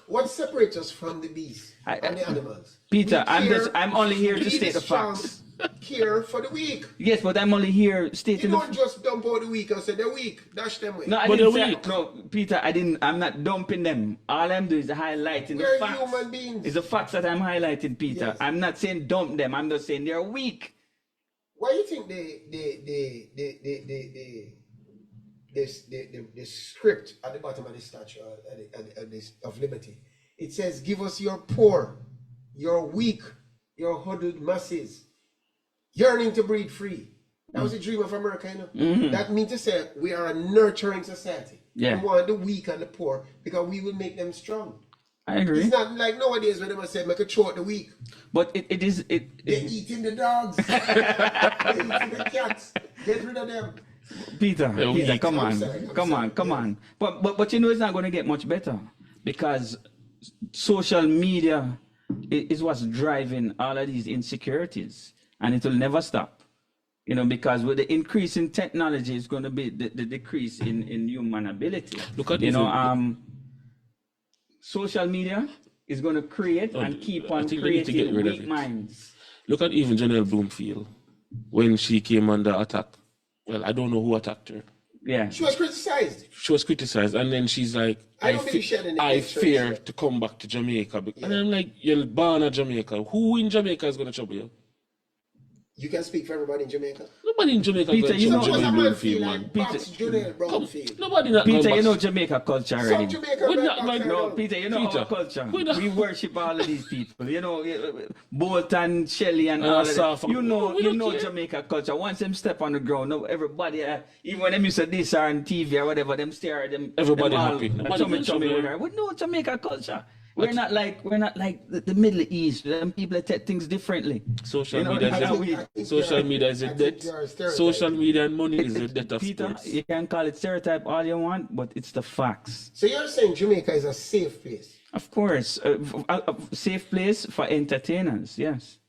Speaker 2: What separates us from the beast and the animals?
Speaker 1: Peter,
Speaker 2: We
Speaker 1: I'm only here to
Speaker 2: we
Speaker 1: state the
Speaker 2: strong
Speaker 1: facts.
Speaker 2: Care for the weak.
Speaker 1: Yes, but I'm only here
Speaker 2: You
Speaker 1: stating the
Speaker 2: don't just dump out the weak and say they're weak. Dash them away.
Speaker 1: No, I
Speaker 3: But
Speaker 1: didn't
Speaker 3: they're
Speaker 1: say,
Speaker 3: weak.
Speaker 1: no, Peter, I'm not dumping them. All I'm doing is highlighting
Speaker 2: We're
Speaker 1: the facts.
Speaker 2: human beings.
Speaker 1: It's the facts that I'm highlighting, Peter.
Speaker 2: Yes.
Speaker 1: I'm not saying dump them. I'm just saying they're weak.
Speaker 2: Why do you think the script at the bottom of the statue of liberty, it says, "Give us your poor, your weak, your huddled masses, yearning to breed free." That was the dream of America, you know. That means to say we are a nurturing society.
Speaker 1: Yeah.
Speaker 2: We want the weak and the poor because we will make them strong.
Speaker 1: I agree.
Speaker 2: It's not like nowadays when they must say, make a throat the weak.
Speaker 1: But it is.
Speaker 2: They're eating the dogs. They're eating the cats. Get rid of them.
Speaker 1: Peter,
Speaker 3: weak.
Speaker 1: come
Speaker 2: I'm
Speaker 1: on,
Speaker 2: sorry,
Speaker 1: come on, come on. But you know it's not going to get much better because social media is what's driving all of these insecurities, and it will never stop. You know, because with the increase in technology, it's going to be the decrease in human ability.
Speaker 3: Look at
Speaker 1: you
Speaker 3: even-
Speaker 1: know, social media is going to create and keep
Speaker 3: I
Speaker 1: on
Speaker 3: think they need to get
Speaker 1: creating
Speaker 3: rid of
Speaker 1: weak
Speaker 3: it.
Speaker 1: minds.
Speaker 3: Look at even Janelle Bloomfield when she came under attack. Well, I don't know who attacked her.
Speaker 1: Yeah.
Speaker 2: She was criticized.
Speaker 3: She was criticized, and then she's like,
Speaker 2: I don't believe she had any
Speaker 3: I
Speaker 2: extra
Speaker 3: fear
Speaker 2: issue.
Speaker 3: to come back to Jamaica. And I'm like, you're born in Jamaica. Who in Jamaica is going to trouble you?
Speaker 2: You can speak for everybody in Jamaica.
Speaker 3: Nobody in Jamaica is
Speaker 1: Peter,
Speaker 3: going to
Speaker 1: you
Speaker 3: trouble
Speaker 1: know-
Speaker 2: Suppose a
Speaker 3: Janelle
Speaker 2: man
Speaker 3: Bloomfield,
Speaker 2: feel
Speaker 3: man.
Speaker 2: like Box Janelle Brownfield.
Speaker 3: Nobody not
Speaker 1: Peter,
Speaker 3: going
Speaker 1: you know
Speaker 3: back.
Speaker 1: Jamaica culture
Speaker 2: Some
Speaker 1: already.
Speaker 2: Jamaica
Speaker 3: We're
Speaker 2: men
Speaker 3: not
Speaker 2: box
Speaker 3: going-
Speaker 2: her
Speaker 1: No,
Speaker 2: down.
Speaker 1: Peter, you know
Speaker 3: Peter,
Speaker 1: our culture.
Speaker 3: we don't-
Speaker 1: We worship all of these people. You know, Bolton, Shelley, and
Speaker 3: And
Speaker 1: all of
Speaker 3: Asaf.
Speaker 1: that. You
Speaker 3: We don't
Speaker 1: know
Speaker 3: care.
Speaker 1: Jamaica culture. Once them step on the ground, now everybody, even when them used to this or on TV or whatever, them stare them.
Speaker 3: Everybody
Speaker 1: them all,
Speaker 3: happy. Nobody
Speaker 1: chummy,
Speaker 3: mention
Speaker 1: chummy
Speaker 3: them.
Speaker 1: with her. We know Jamaica culture. We're not like the Middle East. Them people that take things differently.
Speaker 3: Social
Speaker 1: You know,
Speaker 3: media
Speaker 1: I
Speaker 3: is
Speaker 1: think-
Speaker 3: a, social media is a debt. Social media and money is a debt of
Speaker 1: Peter,
Speaker 3: sports.
Speaker 1: you can call it stereotype all you want, but it's the facts.
Speaker 2: So you're saying Jamaica is a safe place.
Speaker 1: Of course, a safe place for entertainers. Yes.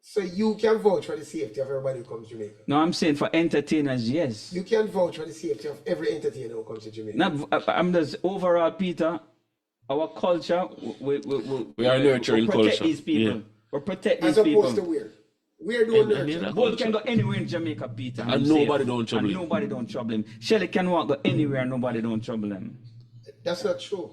Speaker 2: So you can vouch for the safety of everybody who comes to Jamaica.
Speaker 1: No, I'm saying for entertainers, yes.
Speaker 2: You can vouch for the safety of every entertainer who comes to Jamaica.
Speaker 1: I'm just overall, Peter. Our culture, we
Speaker 3: are nurturing
Speaker 1: protect
Speaker 3: culture.
Speaker 1: these people.
Speaker 3: Yeah.
Speaker 1: We protect
Speaker 2: As
Speaker 1: these
Speaker 2: opposed to
Speaker 1: people.
Speaker 2: where? We're doing
Speaker 3: And
Speaker 2: nurture.
Speaker 3: they're
Speaker 1: Bolt can go anywhere in Jamaica, Peter.
Speaker 3: And
Speaker 1: I'm
Speaker 3: nobody
Speaker 1: safe.
Speaker 3: don't trouble
Speaker 1: And
Speaker 3: him.
Speaker 1: nobody don't trouble him. Shelley can walk go anywhere and nobody don't trouble him.
Speaker 2: That's not true.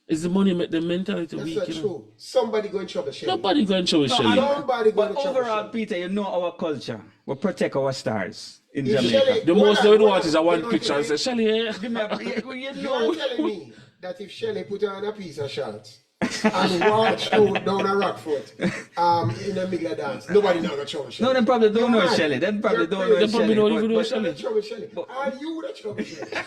Speaker 3: Is the money make the mentality
Speaker 2: That's
Speaker 3: weak?
Speaker 2: not
Speaker 3: You know?
Speaker 2: true. Somebody go in trouble, Shelley.
Speaker 3: Nobody going to show it, Shelley.
Speaker 2: Somebody go in
Speaker 1: But
Speaker 2: trouble.
Speaker 1: overall,
Speaker 2: Shelley.
Speaker 1: Peter, you know our culture. We protect our stars in
Speaker 2: If
Speaker 1: Jamaica.
Speaker 2: Shelley-
Speaker 3: The most they would want is a one
Speaker 2: You know,
Speaker 3: picture and say, Shelley, eh?
Speaker 1: Give me a, you
Speaker 2: You're
Speaker 1: know.
Speaker 2: telling me that if Shelley put on a piece of shorts and watch down a rock foot in the middle of dance, nobody not gonna trouble Shelley.
Speaker 1: No, them probably don't know
Speaker 2: You're
Speaker 1: Shelley. Them probably
Speaker 2: You're
Speaker 1: don't
Speaker 2: crazy.
Speaker 1: know
Speaker 3: They probably
Speaker 1: Shelley.
Speaker 3: don't
Speaker 1: but-
Speaker 3: even know
Speaker 1: but-
Speaker 2: You're
Speaker 3: Shelley.
Speaker 2: the trouble Shelley. Are you the trouble Shelley?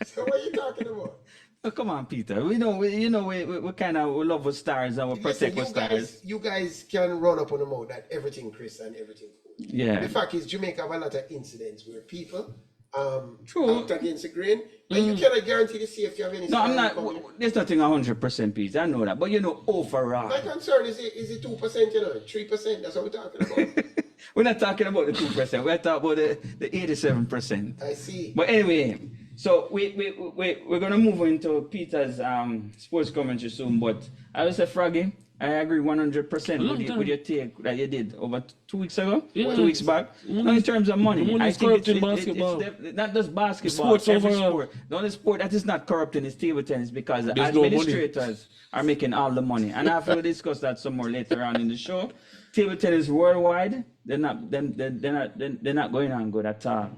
Speaker 2: So what are you talking about?
Speaker 1: Oh, come on, Peter. We kind of love our stars and we
Speaker 2: Listen,
Speaker 1: protect our stars.
Speaker 2: you guys can run up on the mouth that everything Chris and everything cool.
Speaker 1: Yeah.
Speaker 2: The fact is, Jamaica have a lot of incidents where people
Speaker 1: True.
Speaker 2: act against the grain. And you cannot guarantee to see if you have any.
Speaker 1: No, I'm not.
Speaker 2: coming.
Speaker 1: There's nothing 100%, Pete. I know that, but overall,
Speaker 2: My concern is it 2%, 3%. That's what we're talking about.
Speaker 1: we're not talking about the 2%. We're talking about the 87%.
Speaker 2: I see.
Speaker 1: But anyway, so we're gonna move into Peter's sports commentary soon. But I will say, Froggy, I agree 100% with your take that you did over 2 weeks ago,
Speaker 3: Yeah.
Speaker 1: 2 weeks back. No, in terms of money,
Speaker 3: The money
Speaker 1: I
Speaker 3: is
Speaker 1: think
Speaker 3: corrupt in basketball.
Speaker 1: it's not just basketball.
Speaker 3: Sports
Speaker 1: Every
Speaker 3: overall.
Speaker 1: sport. The only sport that is not corrupting is table tennis because the
Speaker 3: There's no money.
Speaker 1: administrators are making all the money. And after we discuss that some more later on in the show, table tennis worldwide, they're not going on good at all.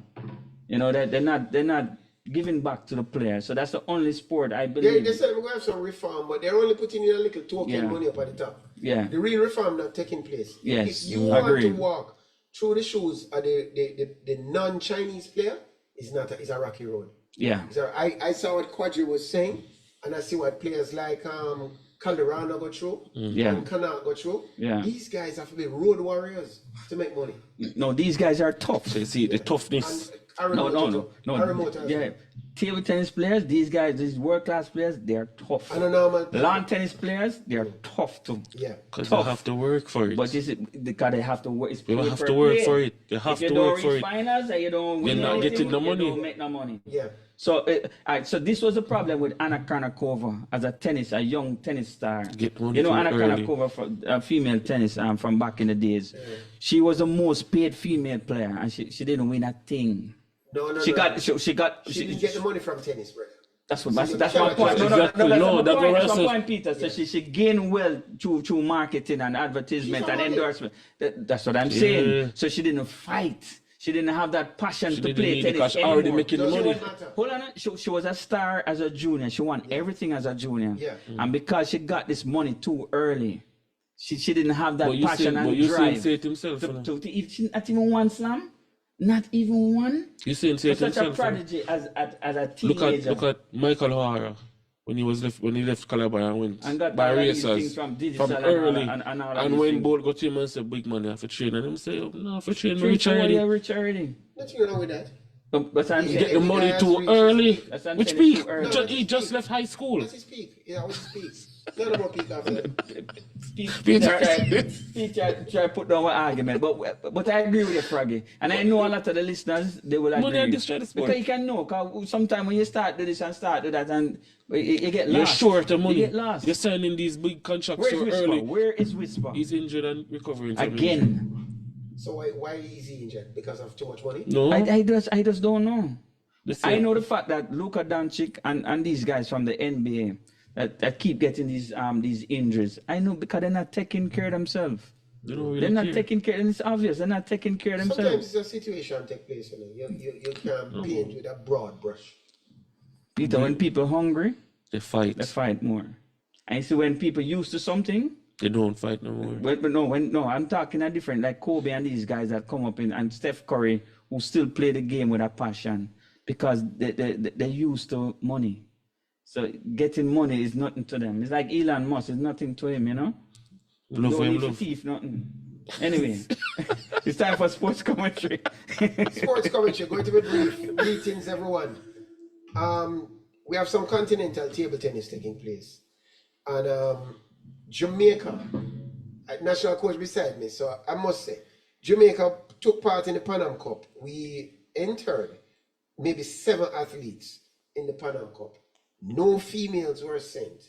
Speaker 1: They're not giving back to the players. So that's the only sport I believe.
Speaker 2: They said we're going to have some reform, but they're only putting in a little token money up at the top.
Speaker 1: Yeah.
Speaker 2: The real reform not taking place.
Speaker 1: Yes,
Speaker 2: If you want to
Speaker 1: agreed.
Speaker 2: walk through the shoes of the non-Chinese player, it's a rocky road.
Speaker 1: Yeah.
Speaker 2: So I saw what Quadri was saying, and I see what players like Calderano go through,
Speaker 1: Yeah.
Speaker 2: and Canal go through.
Speaker 1: Yeah.
Speaker 2: These guys have to be road warriors to make money.
Speaker 1: No, these guys are tough.
Speaker 3: So you see the toughness.
Speaker 2: And
Speaker 1: No.
Speaker 2: Aramoto,
Speaker 1: Yeah. Table tennis players, these guys, these world-class players, they're tough.
Speaker 2: and a normal player.
Speaker 1: Lawn tennis players, they're tough too.
Speaker 2: Yeah.
Speaker 3: Because they have to work for it.
Speaker 1: But this is because they have to work. It's
Speaker 3: They
Speaker 1: play
Speaker 3: have
Speaker 1: per
Speaker 3: to work
Speaker 1: play.
Speaker 3: for it. They have
Speaker 1: If you
Speaker 3: to
Speaker 1: don't
Speaker 3: work for
Speaker 1: reach
Speaker 3: it.
Speaker 1: finals and you don't win
Speaker 3: They're not
Speaker 1: anything,
Speaker 3: getting the
Speaker 1: you
Speaker 3: money.
Speaker 1: don't make no money.
Speaker 2: Yeah.
Speaker 1: So, all right, so this was the problem with Anna Kournikova as a young tennis star.
Speaker 3: Get money
Speaker 1: You know,
Speaker 3: too
Speaker 1: Anna
Speaker 3: early.
Speaker 1: Kournikova, female tennis from back in the days. She was the most paid female player, and she didn't win a thing.
Speaker 2: No.
Speaker 1: She got.
Speaker 2: She didn't get the money from tennis, brother.
Speaker 1: That's my point.
Speaker 3: Exactly. No,
Speaker 1: That's
Speaker 3: that's
Speaker 1: my
Speaker 3: what
Speaker 1: point, Peter. So she gained wealth through marketing and advertisement and endorsement. That's what I'm saying.
Speaker 3: Yeah.
Speaker 1: So she didn't fight. She didn't have that passion
Speaker 3: She
Speaker 1: to
Speaker 3: didn't
Speaker 1: play
Speaker 3: need it
Speaker 1: tennis
Speaker 3: because she
Speaker 1: anymore.
Speaker 3: already making the
Speaker 2: Doesn't
Speaker 3: money.
Speaker 2: matter.
Speaker 1: Hold on, she was a star as a junior. She won everything as a junior.
Speaker 2: Yeah.
Speaker 1: And because she got this money too early, she didn't have that
Speaker 3: But you
Speaker 1: passion
Speaker 3: see,
Speaker 1: and
Speaker 3: but you
Speaker 1: drive.
Speaker 3: say it himself.
Speaker 1: She not even one slam, not even one.
Speaker 3: You say it
Speaker 1: Such a
Speaker 3: himself.
Speaker 1: prodigy as a teenager.
Speaker 3: Look at Michael O'Hara when he left Calabar and went
Speaker 1: And got
Speaker 3: by
Speaker 1: all of these
Speaker 3: racers
Speaker 1: things from digital and all
Speaker 3: early.
Speaker 1: that- and all of
Speaker 3: And
Speaker 1: these
Speaker 3: when
Speaker 1: things.
Speaker 3: Bolt got to him and said big money I have to train, and him say, oh, no, for train,
Speaker 1: Three,
Speaker 3: rich
Speaker 1: 4
Speaker 3: already.
Speaker 1: year rich already.
Speaker 2: Nothing wrong with that.
Speaker 1: But I'm
Speaker 2: Yeah,
Speaker 1: saying,
Speaker 3: Get the money
Speaker 2: guys
Speaker 3: too
Speaker 2: reach
Speaker 3: early.
Speaker 2: his peak.
Speaker 1: That's what I'm
Speaker 3: Which
Speaker 1: saying, it's
Speaker 3: peak?
Speaker 1: too early.
Speaker 3: He just left high school.
Speaker 2: That's his peak. Yeah, what's his peak? None more peak after that.
Speaker 1: Peter try put down an argument, but I agree with you, Froggy. And I know a lot of the listeners, they will
Speaker 3: Money
Speaker 1: agree.
Speaker 3: and destroy the sport.
Speaker 1: Because you can know, because sometimes when you start to this and start to that, and you get lost.
Speaker 3: You're short of money.
Speaker 1: You get lost.
Speaker 3: You're signing these big contracts
Speaker 1: Where's
Speaker 3: so
Speaker 1: Whisper?
Speaker 3: early.
Speaker 1: Where is Whisper?
Speaker 3: He's injured and recovering from injury.
Speaker 1: Again.
Speaker 2: So why is he injured? Because of too much money?
Speaker 3: No.
Speaker 1: I just don't know.
Speaker 3: Listen,
Speaker 1: I know the fact that Luka Doncic and these guys from the NBA that keep getting these injuries. I know because they're not taking care of themselves.
Speaker 3: they don't really
Speaker 1: They're not
Speaker 3: care.
Speaker 1: taking care, and it's obvious they're not taking care of
Speaker 2: Sometimes
Speaker 1: themselves.
Speaker 2: it's a situation take place, you know. You can't paint with a broad brush.
Speaker 1: Peter, when people hungry,
Speaker 3: They fight.
Speaker 1: they fight more. And you see when people used to something,
Speaker 3: They don't fight no more.
Speaker 1: but no, I'm talking a different, like Kobe and these guys that come up in, and Steph Curry, who still play the game with a passion because they're used to money. So getting money is nothing to them. It's like Elon Musk, it's nothing to him, you know?
Speaker 3: Love
Speaker 1: Don't
Speaker 3: him,
Speaker 1: need for
Speaker 3: love.
Speaker 1: thief, nothing. Anyway, it's time for sports commentary.
Speaker 2: Sports commentary, going to be brief. Greetings, everyone. We have some continental table tennis taking place. And Jamaica, national coach beside me, so I must say, Jamaica took part in the Pan Am Cup. We entered maybe 7 athletes in the Pan Am Cup. No females were sent.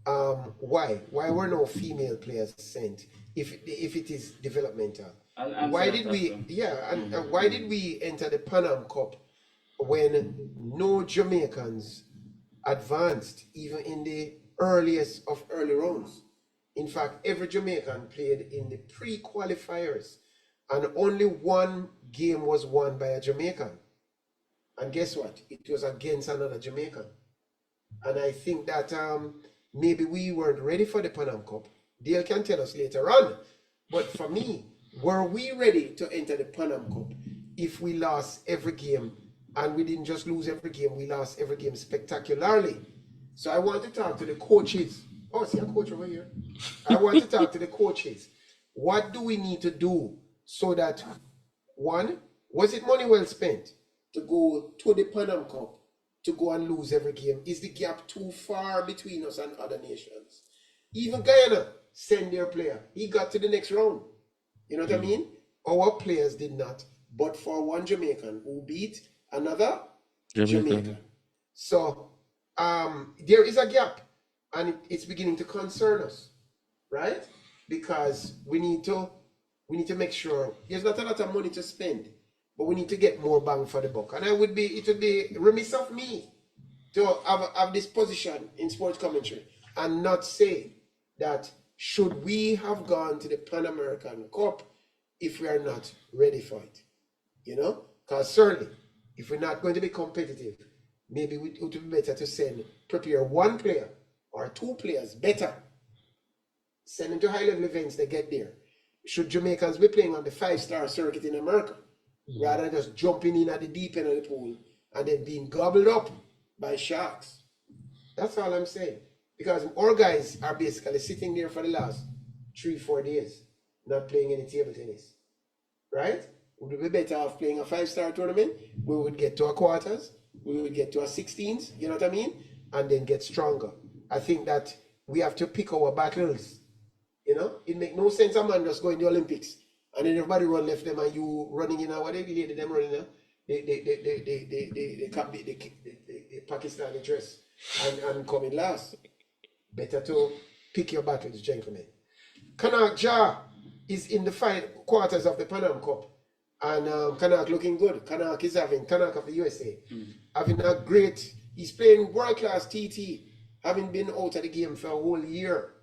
Speaker 2: Why? Why were no female players sent if it is developmental?
Speaker 1: I'll
Speaker 2: Why
Speaker 1: answer
Speaker 2: did
Speaker 1: that
Speaker 2: we?
Speaker 1: also.
Speaker 2: Yeah, and why did we enter the Pan Am Cup when no Jamaicans advanced even in the earliest of early rounds? In fact, every Jamaican played in the pre-qualifiers, and only one game was won by a Jamaican. And guess what? It was against another Jamaican. And I think that maybe we weren't ready for the Pan Am Cup. Dale can tell us later on. But for me, were we ready to enter the Pan Am Cup if we lost every game? And we didn't just lose every game, we lost every game spectacularly. So I want to talk to the coaches. Oh, see a coach over here. I want to talk to the coaches. What do we need to do so that, one, was it money well spent? to go to the Panam Cup to go and lose every game? Is the gap too far between us and other nations? Even Guyana send their player. He got to the next round. You know what I mean? Our players did not. But for one Jamaican who beat another Jamaican. So there is a gap, and it's beginning to concern us, right? Because we need to make sure there's not a lot of money to spend, but we need to get more bang for the buck. And it would be remiss of me to have this position in sports commentary and not say that should we have gone to the Pan American Cup if we are not ready for it, you know? Because certainly, if we're not going to be competitive, maybe it would be better to prepare one player or two players better, send them to high-level events, they get there. Should Jamaicans be playing on the 5-star circuit in America, rather than just jumping in at the deep end of the pool and then being gobbled up by sharks? That's all I'm saying. Because our guys are basically sitting there for the last 3-4 days, not playing any table tennis, right? Would we be better off playing a 5-star tournament? We would get to a quarters, we would get to a 16s, you know what I mean? And then get stronger. I think that we have to pick our battles, you know? It make no sense a man just going to the Olympics and then everybody run left them and you running in what they did them running in the Pakistani dress and come in last. Better to pick your battles, gentlemen. Kanak Jah is in the quarters of the Pan Am Cup. And Kanak looking good. Kanak of the USA, having a great, he's playing world-class TT, having been out of the game for a whole year.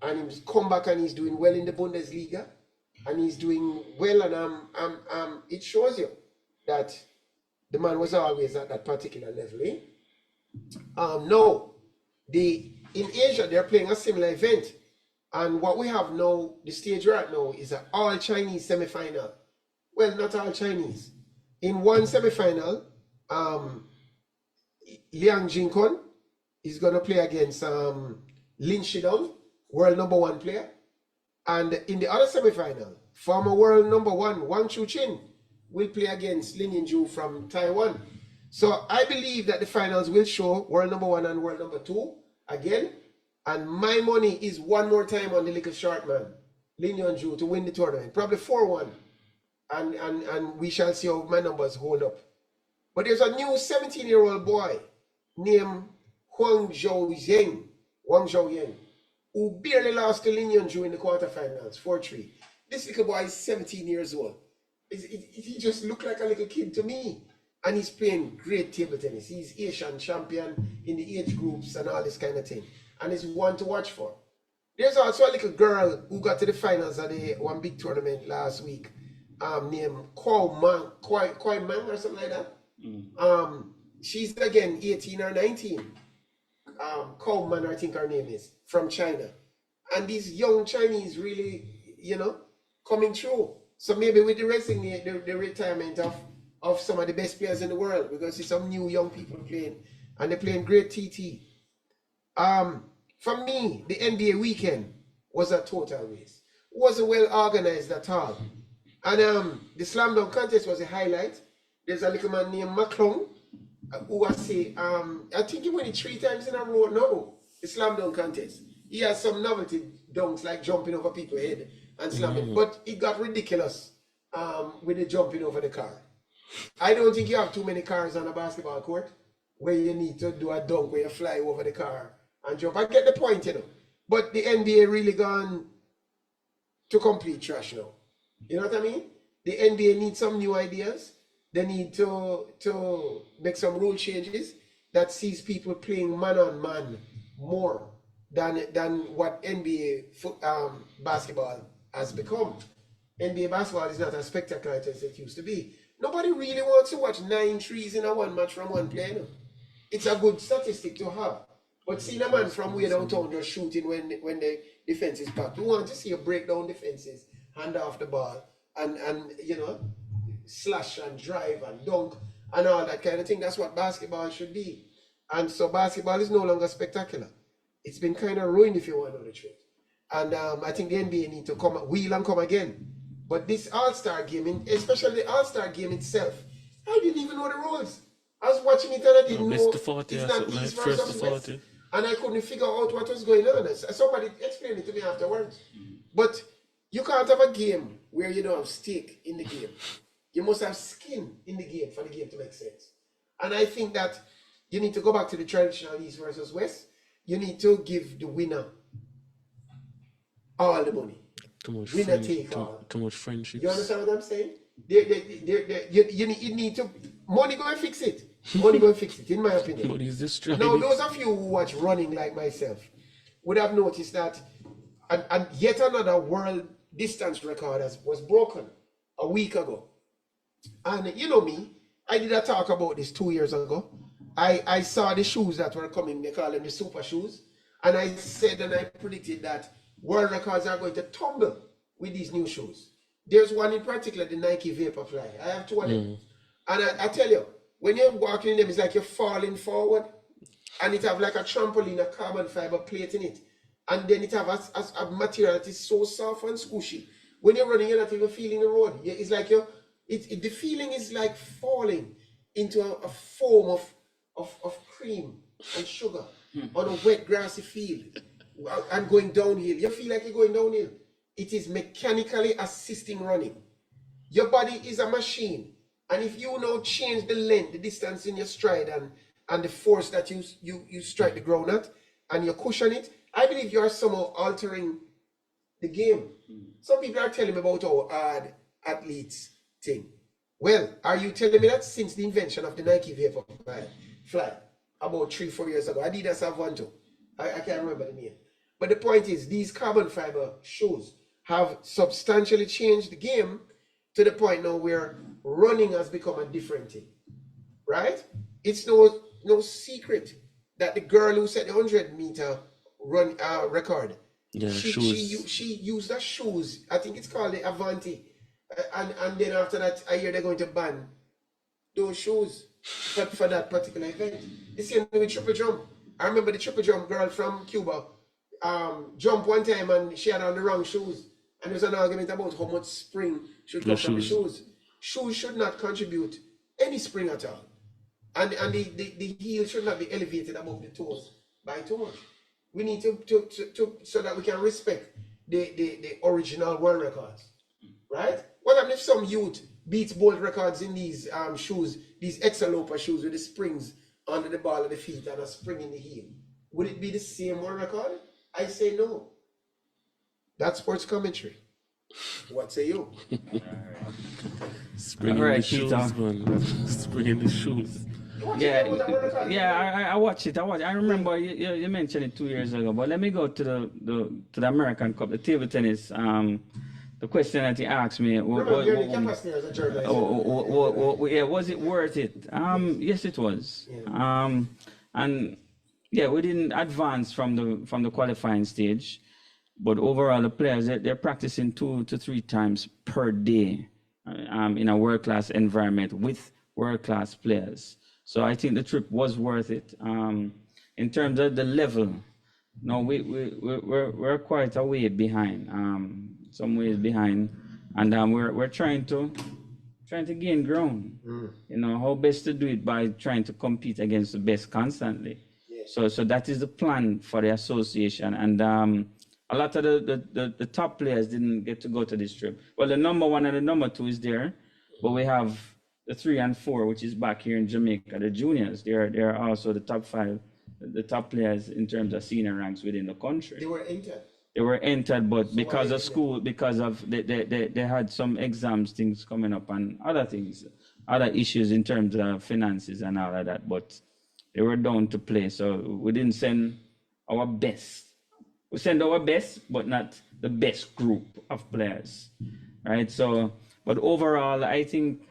Speaker 2: And he's come back and he's doing well in the Bundesliga. And he's doing well, and it shows you that the man was always at that particular level. Eh? No, in Asia, they're playing a similar event. And what we have now, the stage right now, is an all-Chinese semi-final. Well, not all Chinese. In one semi-final, Liang Jinkon is going to play against Lin Shidong, world #1 player. And in the other semi-final, former world #1, Wang Chuqin, will play against Lin Yinju from Taiwan. So I believe that the finals will show world #1 and world #2 again. And my money is one more time on the little short man, Lin Yinju, to win the tournament. Probably 4-1. And we shall see how my numbers hold up. But there's a new 17-year-old boy named Wang Zhou Yang, who barely lost to Lin Yunju in the quarterfinals, 4-3. This little boy is 17 years old. He just looked like a little kid to me. And he's playing great table tennis. He's Asian champion in the age groups and all this kind of thing. And he's one to watch for. There's also a little girl who got to the finals of the one big tournament last week, named Kwai Mang or something like that. She's again 18 or 19. Kwai Man, I think her name is, from China. And these young Chinese really, coming through. So maybe with the retirement of some of the best players in the world, we're going to see some new young people playing, and they're playing great TT. For me, the NBA weekend was a total waste. It wasn't well organized at all. And the slam dunk contest was a highlight. There's a little man named McClung who I say, I think he won it 3 times in a row. No, the slam dunk contest. He has some novelty dunks like jumping over people's head and slamming, but it got ridiculous with the jumping over the car. I don't think you have too many cars on a basketball court where you need to do a dunk where you fly over the car and jump. I get the point, But the NBA really gone to complete trash now. You know what I mean? The NBA needs some new ideas. They need to make some rule changes that sees people playing man-on-man more than what NBA basketball has become. NBA basketball is not as spectacular as it used to be. Nobody really wants to watch 9 threes in a one match from one player. It's a good statistic to have. But seeing a man from way downtown just shooting when the defense is packed, we want to see you break down defenses, hand off the ball, and slash and drive and dunk and all that kind of thing. That's what basketball should be. And so basketball is no longer spectacular. It's been kind of ruined, if you want to know the truth. And I think the NBA need to wheel and come again. But this All-Star game, especially the All-Star game itself, I didn't even know the rules. I was watching it and I didn't
Speaker 3: Best
Speaker 2: know
Speaker 3: to 40
Speaker 2: it's
Speaker 3: or
Speaker 2: not
Speaker 3: something like
Speaker 2: East
Speaker 3: first to
Speaker 2: versus West.
Speaker 3: 40.
Speaker 2: And I couldn't figure out what was going on. Somebody explained it to me afterwards. But you can't have a game where you don't have stake in the game. You must have skin in the game for the game to make sense. And I think that you need to go back to the traditional East versus West. You need to give the winner all the money.
Speaker 3: Too much
Speaker 2: Winner
Speaker 3: friend,
Speaker 2: take all.
Speaker 3: too much friendships.
Speaker 2: You understand what I'm saying? You need to money go and fix it. Money go and fix it, in my opinion.
Speaker 3: Money is destroyed.
Speaker 2: Now, those of you who watch running like myself would have noticed that and yet another world distance record was broken a week ago. And you know me, I did a talk about this 2 years ago. I saw the shoes that were coming, they call them the super shoes. And I said and I predicted that world records are going to tumble with these new shoes. There's one in particular, the Nike Vaporfly. I have two of them. And I tell you, when you're walking in them, it's like you're falling forward. And it have like a trampoline, a carbon fiber plate in it. And then it have a material that is so soft and squishy. When you're running, you're not even feeling the road. It's like the feeling is like falling into a foam of cream and sugar on a wet grassy field and going downhill. You feel like you're going downhill. It is mechanically assisting running. Your body is a machine. And if you now change the length, the distance in your stride and the force that you strike the ground at, and you cushion it, I believe you are somehow altering the game. Some people are telling me about how hard athletes thing. Well, are you telling me that since the invention of the Nike Vaporfly about 3-4 years ago, Adidas have one too. I can't remember the name. But the point is, these carbon fiber shoes have substantially changed the game to the point now where running has become a different thing, right? It's no secret that the girl who set the 100-meter run record, she used her shoes. I think it's called the Avanti, and then after that, I hear they're going to ban those shoes for that particular event. The same thing with triple jump. I remember the triple jump girl from Cuba jumped one time and she had on the wrong shoes. And there's an argument about how much spring should come from the shoes. Shoes should not contribute any spring at all. And the heel should not be elevated above the toes by too much. We need to so that we can respect the original world records. Right? What happens if some youth beats world records in these shoes, these Exalopa shoes with the springs under the ball of the feet and a spring in the heel? Would it be the same world record? I say no. That's sports commentary. What say you?
Speaker 3: Spring in the shoes, man. Spring in the shoes.
Speaker 1: I watched it. I remember you mentioned it 2 years ago. But let me go to the American Cup, the table tennis. The question that he asked me. Was it worth it? Yes, it was. And we didn't advance from the qualifying stage. But overall, the players, they're practicing 2 to 3 times per day in a world-class environment with world-class players. So I think the trip was worth it. In terms of the level, no, we're quite a way behind, some ways behind, and we're trying to gain ground. You know, how best to do it by trying to compete against the best constantly. Yeah. So that is the plan for the association, and a lot of the top players didn't get to go to this trip. Well, the number 1 and the number 2 is there, but we have the 3 and 4, which is back here in Jamaica. The juniors, they're also the top 5, the top players in terms of senior ranks within the country. They were entered, but because of school, because of they had some exams, things coming up, and other things, other issues in terms of finances and all of that. But they were down to play, so we didn't send our best. We send our best, but not the best group of players, right? So, but overall, I think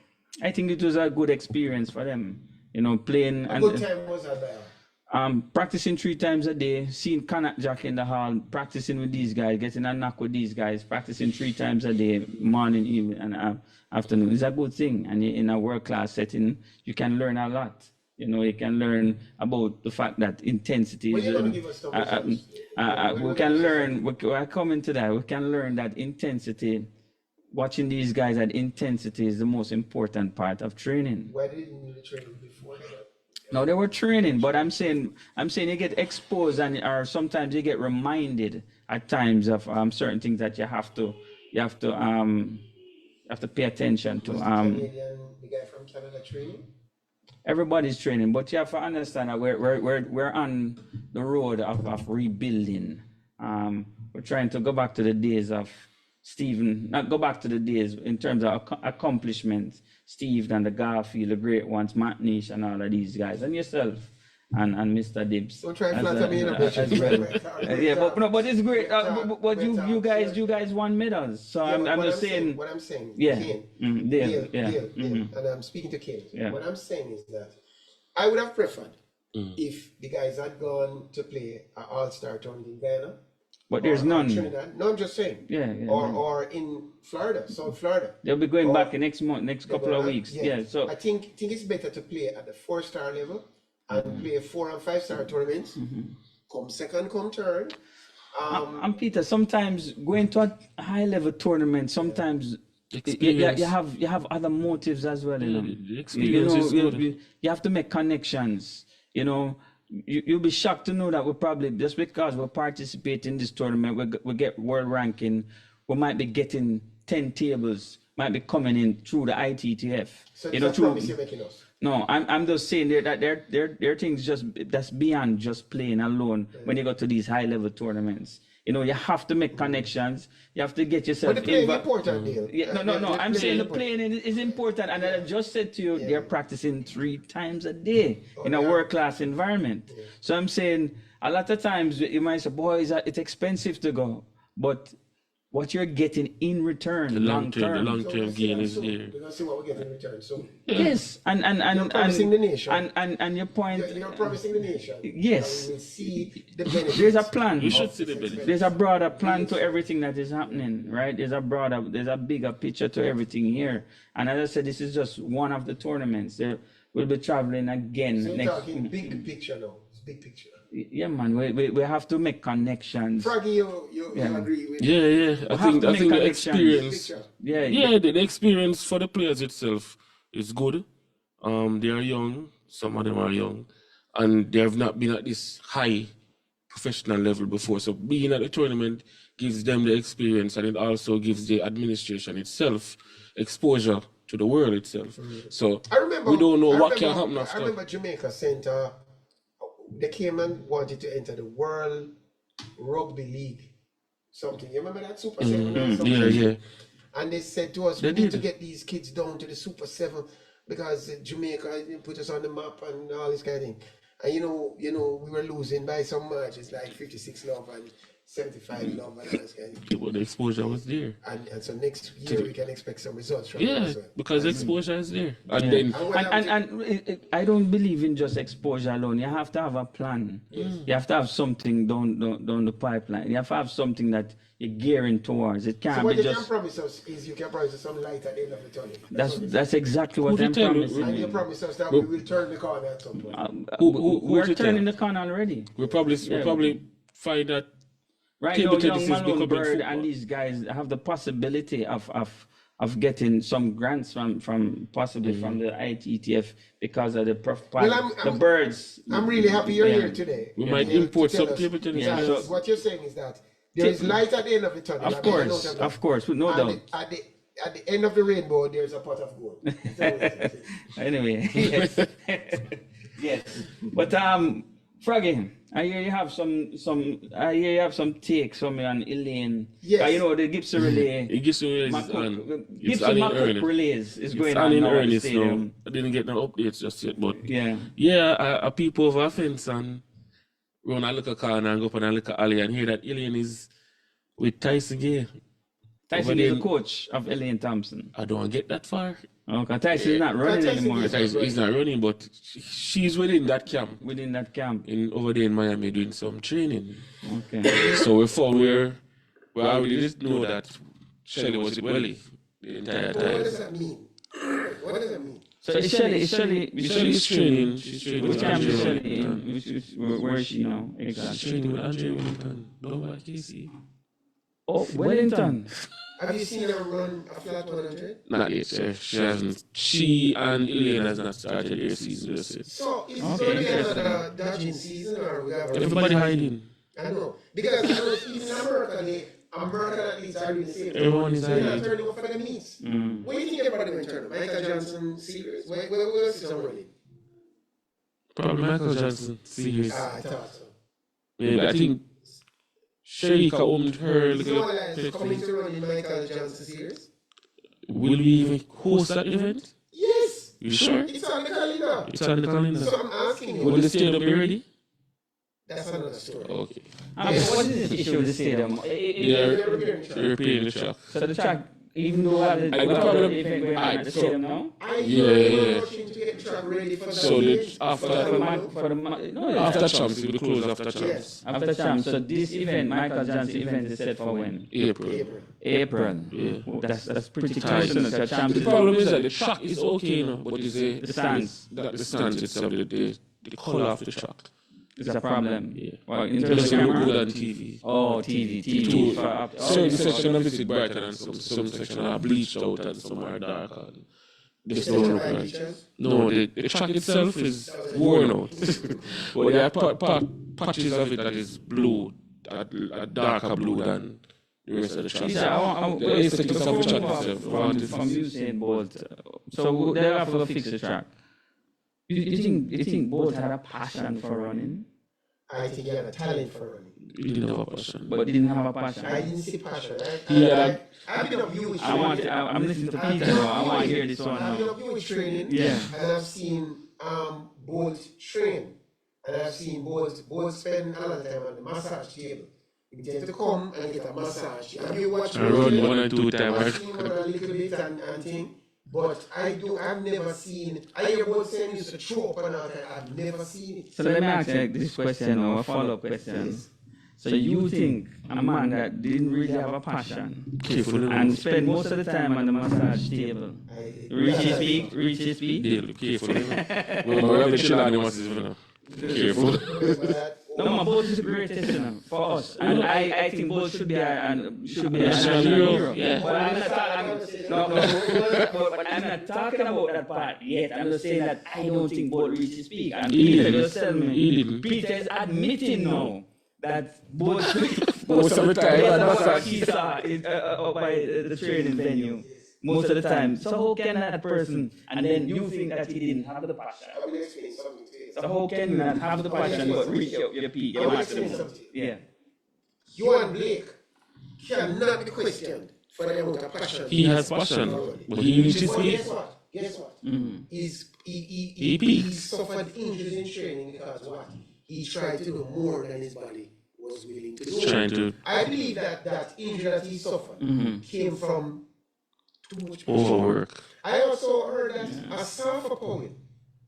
Speaker 1: it was a good experience for them. You know, playing
Speaker 2: a good time was that there.
Speaker 1: Practicing 3 times a day, seeing Kanak Jack in the hall, practicing with these guys, getting a knock with these guys, practicing 3 times a day, morning, evening, and afternoon. It's a good thing, and in a world-class setting, you can learn a lot. You know, you can learn about the fact that intensity is. We can learn. We're coming to that. We can learn that intensity watching these guys at intensity is the most important part of training.
Speaker 2: Why didn't you do the training before that?
Speaker 1: No, they were training, but I'm saying you get exposed or sometimes you get reminded at times of certain things that you have to pay attention to.
Speaker 2: Was the guy from Canada training?
Speaker 1: Everybody's training, but you have to understand that we're on the road of rebuilding. We're trying to go back to the days of Stephen, not go back to the days in terms of accomplishments. Steve and the Garfield, the great ones, Matt Nish and all of these guys, and yourself and Mr. Dibs.
Speaker 2: Don't try and flatter me in a bitch.
Speaker 1: Yeah, but it's great. But you guys won medals, so I'm just saying.
Speaker 2: What I'm saying,
Speaker 1: Yeah,
Speaker 2: Kane,
Speaker 1: Dale,
Speaker 2: and I'm speaking to Kane.
Speaker 1: Yeah.
Speaker 2: What I'm saying is that I would have preferred if the guys had gone to play an all-star tournament in Ghana.
Speaker 1: But there's
Speaker 2: or
Speaker 1: none.
Speaker 2: Trinidad. No, I'm just saying.
Speaker 1: Yeah.
Speaker 2: Or in Florida, South Florida.
Speaker 1: They'll be going
Speaker 2: Or-
Speaker 1: back next month, next couple of weeks. Yeah. So
Speaker 2: I think it's better to play at the 4-star level and play 4 and 5-star tournaments. Come second, come third.
Speaker 1: and Peter, sometimes going to a high level tournament, sometimes
Speaker 3: Experience.
Speaker 1: you have other motives as well. You know,
Speaker 3: the experience is good.
Speaker 1: you have to make connections. You know, you'll be shocked to know that we're probably just because we're participating in this tournament, we get world ranking. We might be getting 10 tables, might be coming in through the ITTF.
Speaker 2: So
Speaker 1: you
Speaker 2: it's
Speaker 1: know,
Speaker 2: a
Speaker 1: through.
Speaker 2: promise you're making us.
Speaker 1: No, I'm just saying that there are things that's beyond just playing alone when you go to these high level tournaments. You know, you have to make connections. You have to get yourself
Speaker 2: But the playing
Speaker 1: involved.
Speaker 2: important deal.
Speaker 1: Yeah, no. I'm saying the playing is important, and I just said to you, they're practicing 3 times a day in a world class environment. So I'm saying a lot of times you might say, "Boy, it's expensive to go," but what you're getting in return,
Speaker 3: The
Speaker 1: long term,
Speaker 3: gain is there.
Speaker 2: We're gonna see what we get in return. So
Speaker 1: yes, and
Speaker 2: You're promising the nation.
Speaker 1: and your point.
Speaker 2: you're promising the nation.
Speaker 1: Yes.
Speaker 2: that we will see the benefits.
Speaker 1: There's a plan.
Speaker 3: You should see the benefit.
Speaker 1: There's a broader plan to everything that is happening, right? There's a bigger picture to everything here. And as I said, this is just one of the tournaments. We'll be traveling again
Speaker 2: So you're
Speaker 1: next.
Speaker 2: talking big picture now. It's big picture.
Speaker 1: Yeah, man. We have to make connections.
Speaker 2: Froggy, you agree with
Speaker 3: Yeah. I
Speaker 1: have
Speaker 3: think
Speaker 1: to make
Speaker 3: the
Speaker 1: connections.
Speaker 3: experience.
Speaker 2: picture?
Speaker 1: Yeah.
Speaker 3: The experience for the players itself is good. They are young. Some of them are young, and they have not been at this high professional level before. So being at the tournament gives them the experience, and it also gives the administration itself exposure to the world itself. So
Speaker 2: I remember
Speaker 3: we don't know
Speaker 2: I
Speaker 3: what
Speaker 2: remember-
Speaker 3: can happen
Speaker 2: I
Speaker 3: after.
Speaker 2: remember Jamaica sent they came and wanted to enter the World Rugby League. Something. You remember that Super 7 or something?
Speaker 3: Yeah.
Speaker 2: And they said to us,
Speaker 3: They
Speaker 2: we need to
Speaker 3: did.
Speaker 2: get these kids down to the Super 7 because Jamaica put us on the map and all this kind of thing. And you know, we were losing by some margins like 56 love and 75 love and all this kind of thing.
Speaker 3: But the exposure was there.
Speaker 2: And so next year we can expect some results from it
Speaker 3: Yeah,
Speaker 2: as well.
Speaker 3: because exposure is there. And then
Speaker 1: And I don't believe in just exposure alone. You have to have a plan. You have to have something down the pipeline. You have to have something that you're gearing towards. It
Speaker 2: So
Speaker 1: can't
Speaker 2: what
Speaker 1: be
Speaker 2: you can
Speaker 1: just.
Speaker 2: promise us is you can promise us some light at the end of the tunnel.
Speaker 1: That's exactly what
Speaker 3: Who
Speaker 1: I'm
Speaker 3: to tell you?
Speaker 1: promising.
Speaker 2: And you
Speaker 1: you.
Speaker 2: promise us that we will turn the corner at some point.
Speaker 3: Who
Speaker 1: We're
Speaker 3: to tell?
Speaker 1: turning the corner already.
Speaker 3: we'll probably find that
Speaker 1: Right
Speaker 3: Table
Speaker 1: now,
Speaker 3: tennis
Speaker 1: young
Speaker 3: is
Speaker 1: Malone
Speaker 3: becoming
Speaker 1: Bird
Speaker 3: football.
Speaker 1: and these guys have the possibility of getting some grants from possibly from the ITTF because of the the birds.
Speaker 2: I'm really happy you're
Speaker 1: Yeah.
Speaker 2: here today.
Speaker 3: we
Speaker 2: You're
Speaker 3: might
Speaker 2: here to
Speaker 3: import
Speaker 2: tell
Speaker 3: some
Speaker 2: us
Speaker 3: table tennis.
Speaker 1: Yeah,
Speaker 2: that
Speaker 1: so-
Speaker 2: what you're saying is that there is light at the end of the tunnel.
Speaker 1: Of course, no doubt.
Speaker 2: At the end of the rainbow, there's a pot of gold.
Speaker 1: Anyway, yes, yes. But Froggy, I hear you have some takes from me on Elaine.
Speaker 2: Yes.
Speaker 1: You know the Gibson relay.
Speaker 3: It gets to it's
Speaker 1: It's
Speaker 3: on in
Speaker 1: Macook
Speaker 3: earnest.
Speaker 1: relays is
Speaker 3: It's
Speaker 1: going
Speaker 3: on
Speaker 1: on
Speaker 3: in
Speaker 1: now at the
Speaker 3: earnest now.
Speaker 1: stadium.
Speaker 3: I didn't get no updates just yet, but
Speaker 1: Yeah.
Speaker 3: I peep over a fence and run a little corner and go up on a little alley and hear that Elaine is with Tyson Gay.
Speaker 1: Tyson
Speaker 3: Over
Speaker 1: is the
Speaker 3: there-
Speaker 1: coach of Elaine Thompson.
Speaker 3: I don't get that far.
Speaker 1: Okay, Tyson is not running
Speaker 2: Tyson
Speaker 1: anymore.
Speaker 2: is-
Speaker 3: He's not running, but she's within that camp
Speaker 1: Within that camp.
Speaker 3: over there in Miami doing some training.
Speaker 1: Okay.
Speaker 3: So we found where I already did know that Shelley was with Welly the entire
Speaker 2: What
Speaker 3: time.
Speaker 2: does that mean? What does that mean?
Speaker 1: So is Shelley
Speaker 3: Shelley's training. She's training
Speaker 1: which
Speaker 3: with
Speaker 1: camp is
Speaker 3: Andre
Speaker 1: Shelley in?
Speaker 3: Wellington.
Speaker 1: Where is she now?
Speaker 3: She's
Speaker 1: Exactly.
Speaker 3: training with Andre Wellington. Don't like Casey.
Speaker 1: Oh, Wellington.
Speaker 2: Have you seen her run a flat 100?
Speaker 3: Not yet, sir. She hasn't. She and Elaine has not started their season just yet.
Speaker 2: So is it
Speaker 1: Okay,
Speaker 2: going to be
Speaker 1: interesting.
Speaker 2: another dodging season, or we have a
Speaker 3: Everybody hiding.
Speaker 2: I know. Because I know even in America, American athletes are doing the same.
Speaker 3: Everyone is
Speaker 2: They're not
Speaker 3: hiding.
Speaker 2: turning up for the meets. What do you think everybody going to turn up? Michael Johnson, Series? Where else is running?
Speaker 3: Probably Michael Johnson series.
Speaker 2: I thought so.
Speaker 3: Yeah, but I think Sharika owned her
Speaker 2: Is
Speaker 3: little
Speaker 2: no one else coming to run in Michael Johnson Series?
Speaker 3: Will we even host that event?
Speaker 2: Yes.
Speaker 3: You sure?
Speaker 2: It's on the calendar.
Speaker 3: It's on the calendar.
Speaker 2: So I'm asking you.
Speaker 3: Will the stadium be ready?
Speaker 2: That's another story.
Speaker 3: Okay.
Speaker 1: What is the issue with the stadium?
Speaker 3: They're repairing the track.
Speaker 1: So the track, even though the event going on at the stadium now?
Speaker 3: Yeah.
Speaker 2: Rushing to get the track ready for
Speaker 3: So
Speaker 2: the
Speaker 3: after champs, it will close after champs.
Speaker 2: Yes.
Speaker 1: After champs. So this event, Michael Johnson event, is set for when?
Speaker 3: April.
Speaker 1: April.
Speaker 3: Yeah.
Speaker 1: Oh, that's pretty
Speaker 3: Tight.
Speaker 1: close. So champs
Speaker 3: The problem is that the track is okay, but it's
Speaker 1: the stands.
Speaker 3: the stands itself, the color of the track.
Speaker 1: Is a problem.
Speaker 3: Yeah.
Speaker 1: Well, in terms of
Speaker 3: Doesn't look
Speaker 1: camera?
Speaker 3: good on TV.
Speaker 1: Oh, TV.
Speaker 3: Certain section of it is brighter than some section are bleached out and some are dark. And this don't look right. No, the track itself is worn out. But there are patches of it that is blue, a darker blue than the rest of the track. The aesthetics of the track itself.
Speaker 1: From Usain Bolt. So they have to fix the track. You think Bolt had a passion for running,
Speaker 2: I think he had a talent for running.
Speaker 3: He didn't have a passion.
Speaker 1: but didn't have a passion?
Speaker 2: I didn't see passion. I've been up Jewish
Speaker 1: I'm listening to Peter now. I want to hear this one
Speaker 2: I've been
Speaker 1: now.
Speaker 2: up Jewish training.
Speaker 1: Yeah.
Speaker 2: And I've seen Bolt train. And I've seen Bolt spend a lot of time on the massage table. He tend to come and get a massage. Have you watched
Speaker 3: I run 1 or 2
Speaker 2: I've
Speaker 3: times.
Speaker 2: seen him a little bit and thing. But I've never seen, I hear Bolt saying he used to throw up and all that. I've never seen it.
Speaker 1: So let me ask you this question or a follow-up question. So you think a man that didn't really have a passion and spend most of the time on the massage table, reach his peak?
Speaker 3: Careful. Remember, we have the Chilani masses. Careful.
Speaker 1: No, my Bolt is the greatest for us, and I think Bolt should be a
Speaker 3: National hero. Yeah.
Speaker 1: But I'm not talking about that part yet. I'm just saying that I don't think Bolt reached his peak. And Peter just tell me,
Speaker 3: He didn't.
Speaker 1: Peter is admitting now that Bolt
Speaker 3: Most of the time,
Speaker 1: he saw it up by the training venue. Most of the time. So how can that person, and then you think that he didn't have the passion?
Speaker 2: I'm going to explain something to you.
Speaker 1: So how can you not have the passion but reach your peak?
Speaker 2: I'm going to explain something to you.
Speaker 1: Yeah.
Speaker 2: You and Blake cannot be questioned for the amount of passion.
Speaker 3: He has passion, but he reached his
Speaker 2: But
Speaker 3: peak.
Speaker 2: guess what?
Speaker 3: He peaked.
Speaker 2: He suffered injuries in training because what? He tried to do more than his body was willing to do.
Speaker 3: Trying to
Speaker 2: I believe that injury that he suffered came from too much pressure.
Speaker 3: overwork.
Speaker 2: I also heard that Asafa Powell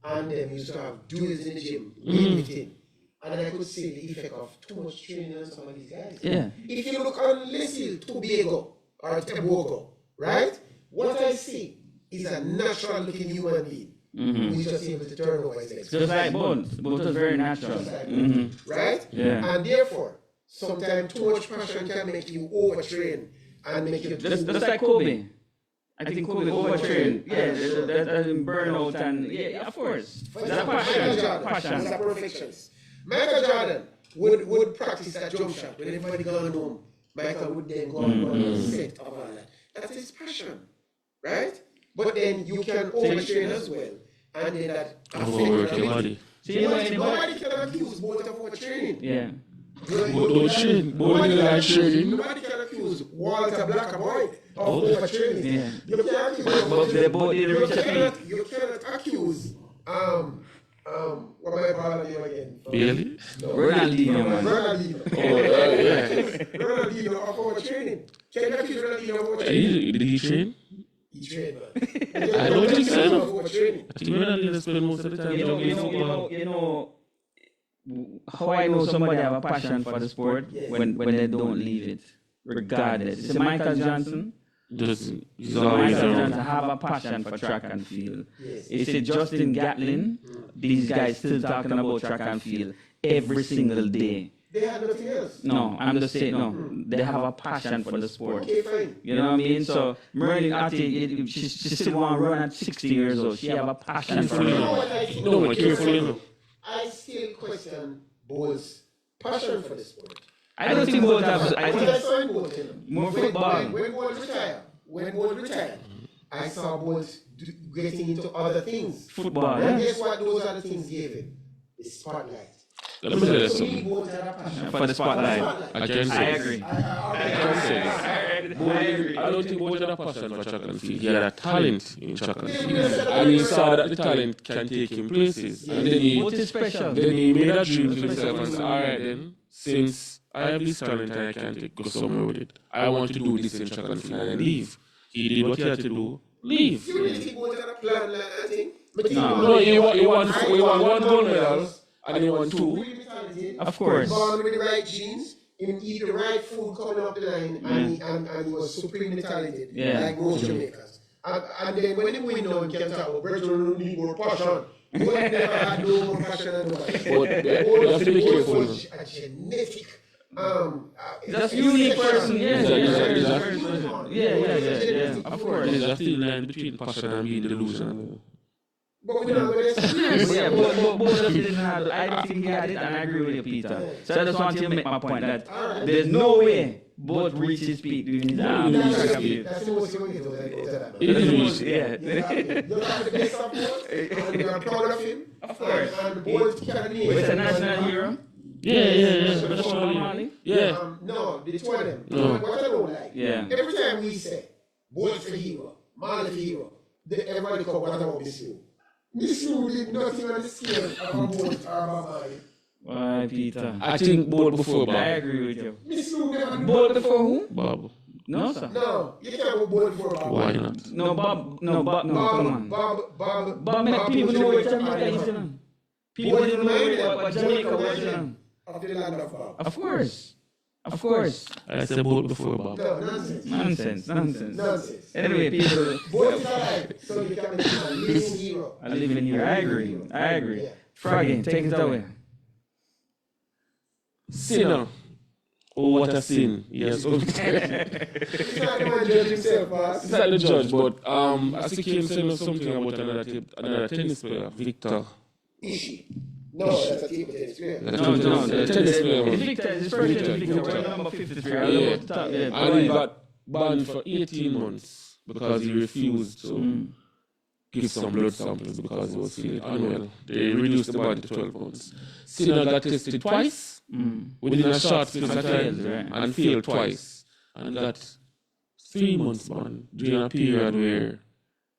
Speaker 2: and them used to have duels in the gym, lifting. And I could see the effect of too much training on some of these guys.
Speaker 1: Yeah.
Speaker 2: If you look on Lesil Tobago or Tobago, right? What I see is a natural looking human being who is just able to turn over his legs.
Speaker 1: Just like Bolt. Bolt was very natural.
Speaker 2: Right?
Speaker 1: Yeah.
Speaker 2: And therefore, sometimes too much passion can make you overtrain and make you
Speaker 1: Just like Kobe. I think Kobe overtrained. Yeah, that burnout and yeah, of course. That
Speaker 2: Michael Jordan
Speaker 1: passion.
Speaker 2: was a perfectionist. Michael Jordan would practice that jump shot when everybody gone home. Michael would then go and set of all that. That's his passion, right? But then you can overtrain as well, and then that
Speaker 3: Overwork your
Speaker 2: affects
Speaker 3: body.
Speaker 1: See,
Speaker 2: Nobody can accuse both of overtraining.
Speaker 1: Yeah.
Speaker 3: Don't train. Nobody like training.
Speaker 2: Nobody can accuse Walter Blackerboy of overtraining.
Speaker 1: Yeah.
Speaker 2: You can't accuse
Speaker 1: But they both did reach a peak.
Speaker 2: you cannot accuse what am I calling him again?
Speaker 3: Really?
Speaker 1: Ronaldinho, man.
Speaker 2: Ronaldinho.
Speaker 3: Yeah.
Speaker 2: Ronaldinho of overtraining. Can you accuse Ronaldinho of overtraining?
Speaker 3: Did he train?
Speaker 2: He trained, man.
Speaker 3: I don't think so.
Speaker 2: Of overtraining.
Speaker 3: I think Ronaldinho spend most of the time juggling football.
Speaker 1: You know, how I know somebody have a passion for the sport when they don't leave it, regardless. It's Michael Johnson.
Speaker 3: He's always
Speaker 1: Michael
Speaker 3: around.
Speaker 1: Johnson have a passion for track and field.
Speaker 2: Yes.
Speaker 1: It's Justin Gatlin. These guys still talking about track and field every single day.
Speaker 2: They had nothing else.
Speaker 1: No, I'm just saying, no. They have a passion for the sport.
Speaker 2: Okay, fine.
Speaker 1: You know what I mean? So Merlin, I think she still want to run at 60 years old. She have a passion for
Speaker 2: You
Speaker 1: it.
Speaker 2: know what I think?
Speaker 3: No, man, careful, you know.
Speaker 2: I still question Bo's passion for the sport.
Speaker 1: I don't think both have. I
Speaker 2: But I
Speaker 1: think
Speaker 2: saw him Bolt, you know.
Speaker 1: more football.
Speaker 2: When Bolt retired, I saw Bolt getting into other things.
Speaker 1: Football.
Speaker 2: And
Speaker 1: Yeah.
Speaker 2: guess what those other things gave him? The spotlight.
Speaker 3: Let me tell you
Speaker 2: So me,
Speaker 3: something.
Speaker 2: Bolt had a passion
Speaker 1: For the spotlight.
Speaker 3: I can
Speaker 1: I
Speaker 3: say.
Speaker 1: agree.
Speaker 3: I can say this. I don't think Bolt had a passion for track and field. He had a talent in track and field. And he saw that the talent can take him places. And then
Speaker 1: Both is special.
Speaker 3: he made a dream to himself and said, all right then, since I have this talent and I can go somewhere with it, I want to do this in track and field and leave. He did what he had to do, leave.
Speaker 2: You really think Bolt had a plan like that thing?
Speaker 3: No, he won one gold medal and he won two.
Speaker 2: Really talented.
Speaker 1: Of course.
Speaker 2: Born with the right genes. He eat the right food coming up the line, and he was supremely talented,
Speaker 1: Yeah.
Speaker 2: like most Jamaicans. And then when he win now, he can talk about Bertrand need more passion. He would never had no more passion than nobody.
Speaker 3: But you have to be careful.
Speaker 2: Was a genetic.
Speaker 1: That's unique person. Yeah.
Speaker 2: Yeah.
Speaker 1: Of course.
Speaker 3: There's a thin line between passion and being delusional.
Speaker 2: But we're not going to
Speaker 1: But yeah, both of you didn't have. I don't think he had it, and I agree with you, Peter. So I just want to make my point that there's no way both reach his peak during his
Speaker 2: That's the most you want to get
Speaker 3: It is.
Speaker 1: Yeah.
Speaker 2: You're the best of both, and we are proud of him.
Speaker 1: Of course.
Speaker 2: And both can name.
Speaker 1: With a national hero.
Speaker 3: Yeah. Yeah.
Speaker 2: No, the two of them.
Speaker 3: No.
Speaker 2: What I don't like.
Speaker 1: Yeah.
Speaker 2: Every time we say, Bolt for hero, Marley for hero, everybody come, what about Miss Lou? Miss Lou did nothing on the scale of a Bolt or a Marley.
Speaker 1: Why, Peter?
Speaker 3: I think Bolt before
Speaker 1: I
Speaker 3: Bob.
Speaker 1: agree with you.
Speaker 2: Miss Lou never
Speaker 1: Both before who?
Speaker 3: Bob.
Speaker 1: No, sir.
Speaker 2: No, you can't go Bolt for Bob.
Speaker 3: Why not?
Speaker 1: No, Bob. No, come on. Bob make people know where Jamaica is, you know. People didn't know what Jamaica was, you know.
Speaker 2: Of the land of Bob.
Speaker 1: Of course. Of course.
Speaker 3: I said Bolt before Bob.
Speaker 2: No, nonsense.
Speaker 1: Nonsense. Anyway, people.
Speaker 2: Bolt is alive, so you can become a living hero.
Speaker 1: I live in here. I agree. Froggy, take it away.
Speaker 3: Sinner. Oh, what a sin. Yes.
Speaker 2: He's not the one judge himself, boss.
Speaker 3: It's not the judge, but I see Kim saying something about another tennis player, Victor.
Speaker 2: Ishi. No, that's a table tennis player.
Speaker 1: No,
Speaker 3: the tennis player.
Speaker 1: Victor is first Victor, world number 53. I
Speaker 3: Yeah.
Speaker 1: love the top, yeah.
Speaker 3: And he got banned for 18 months because he refused to give some blood samples because he was feeling unwell. They reduced the ban to 12 months. Sinner got tested twice within a short space of time and failed twice and got 3 months ban during a period where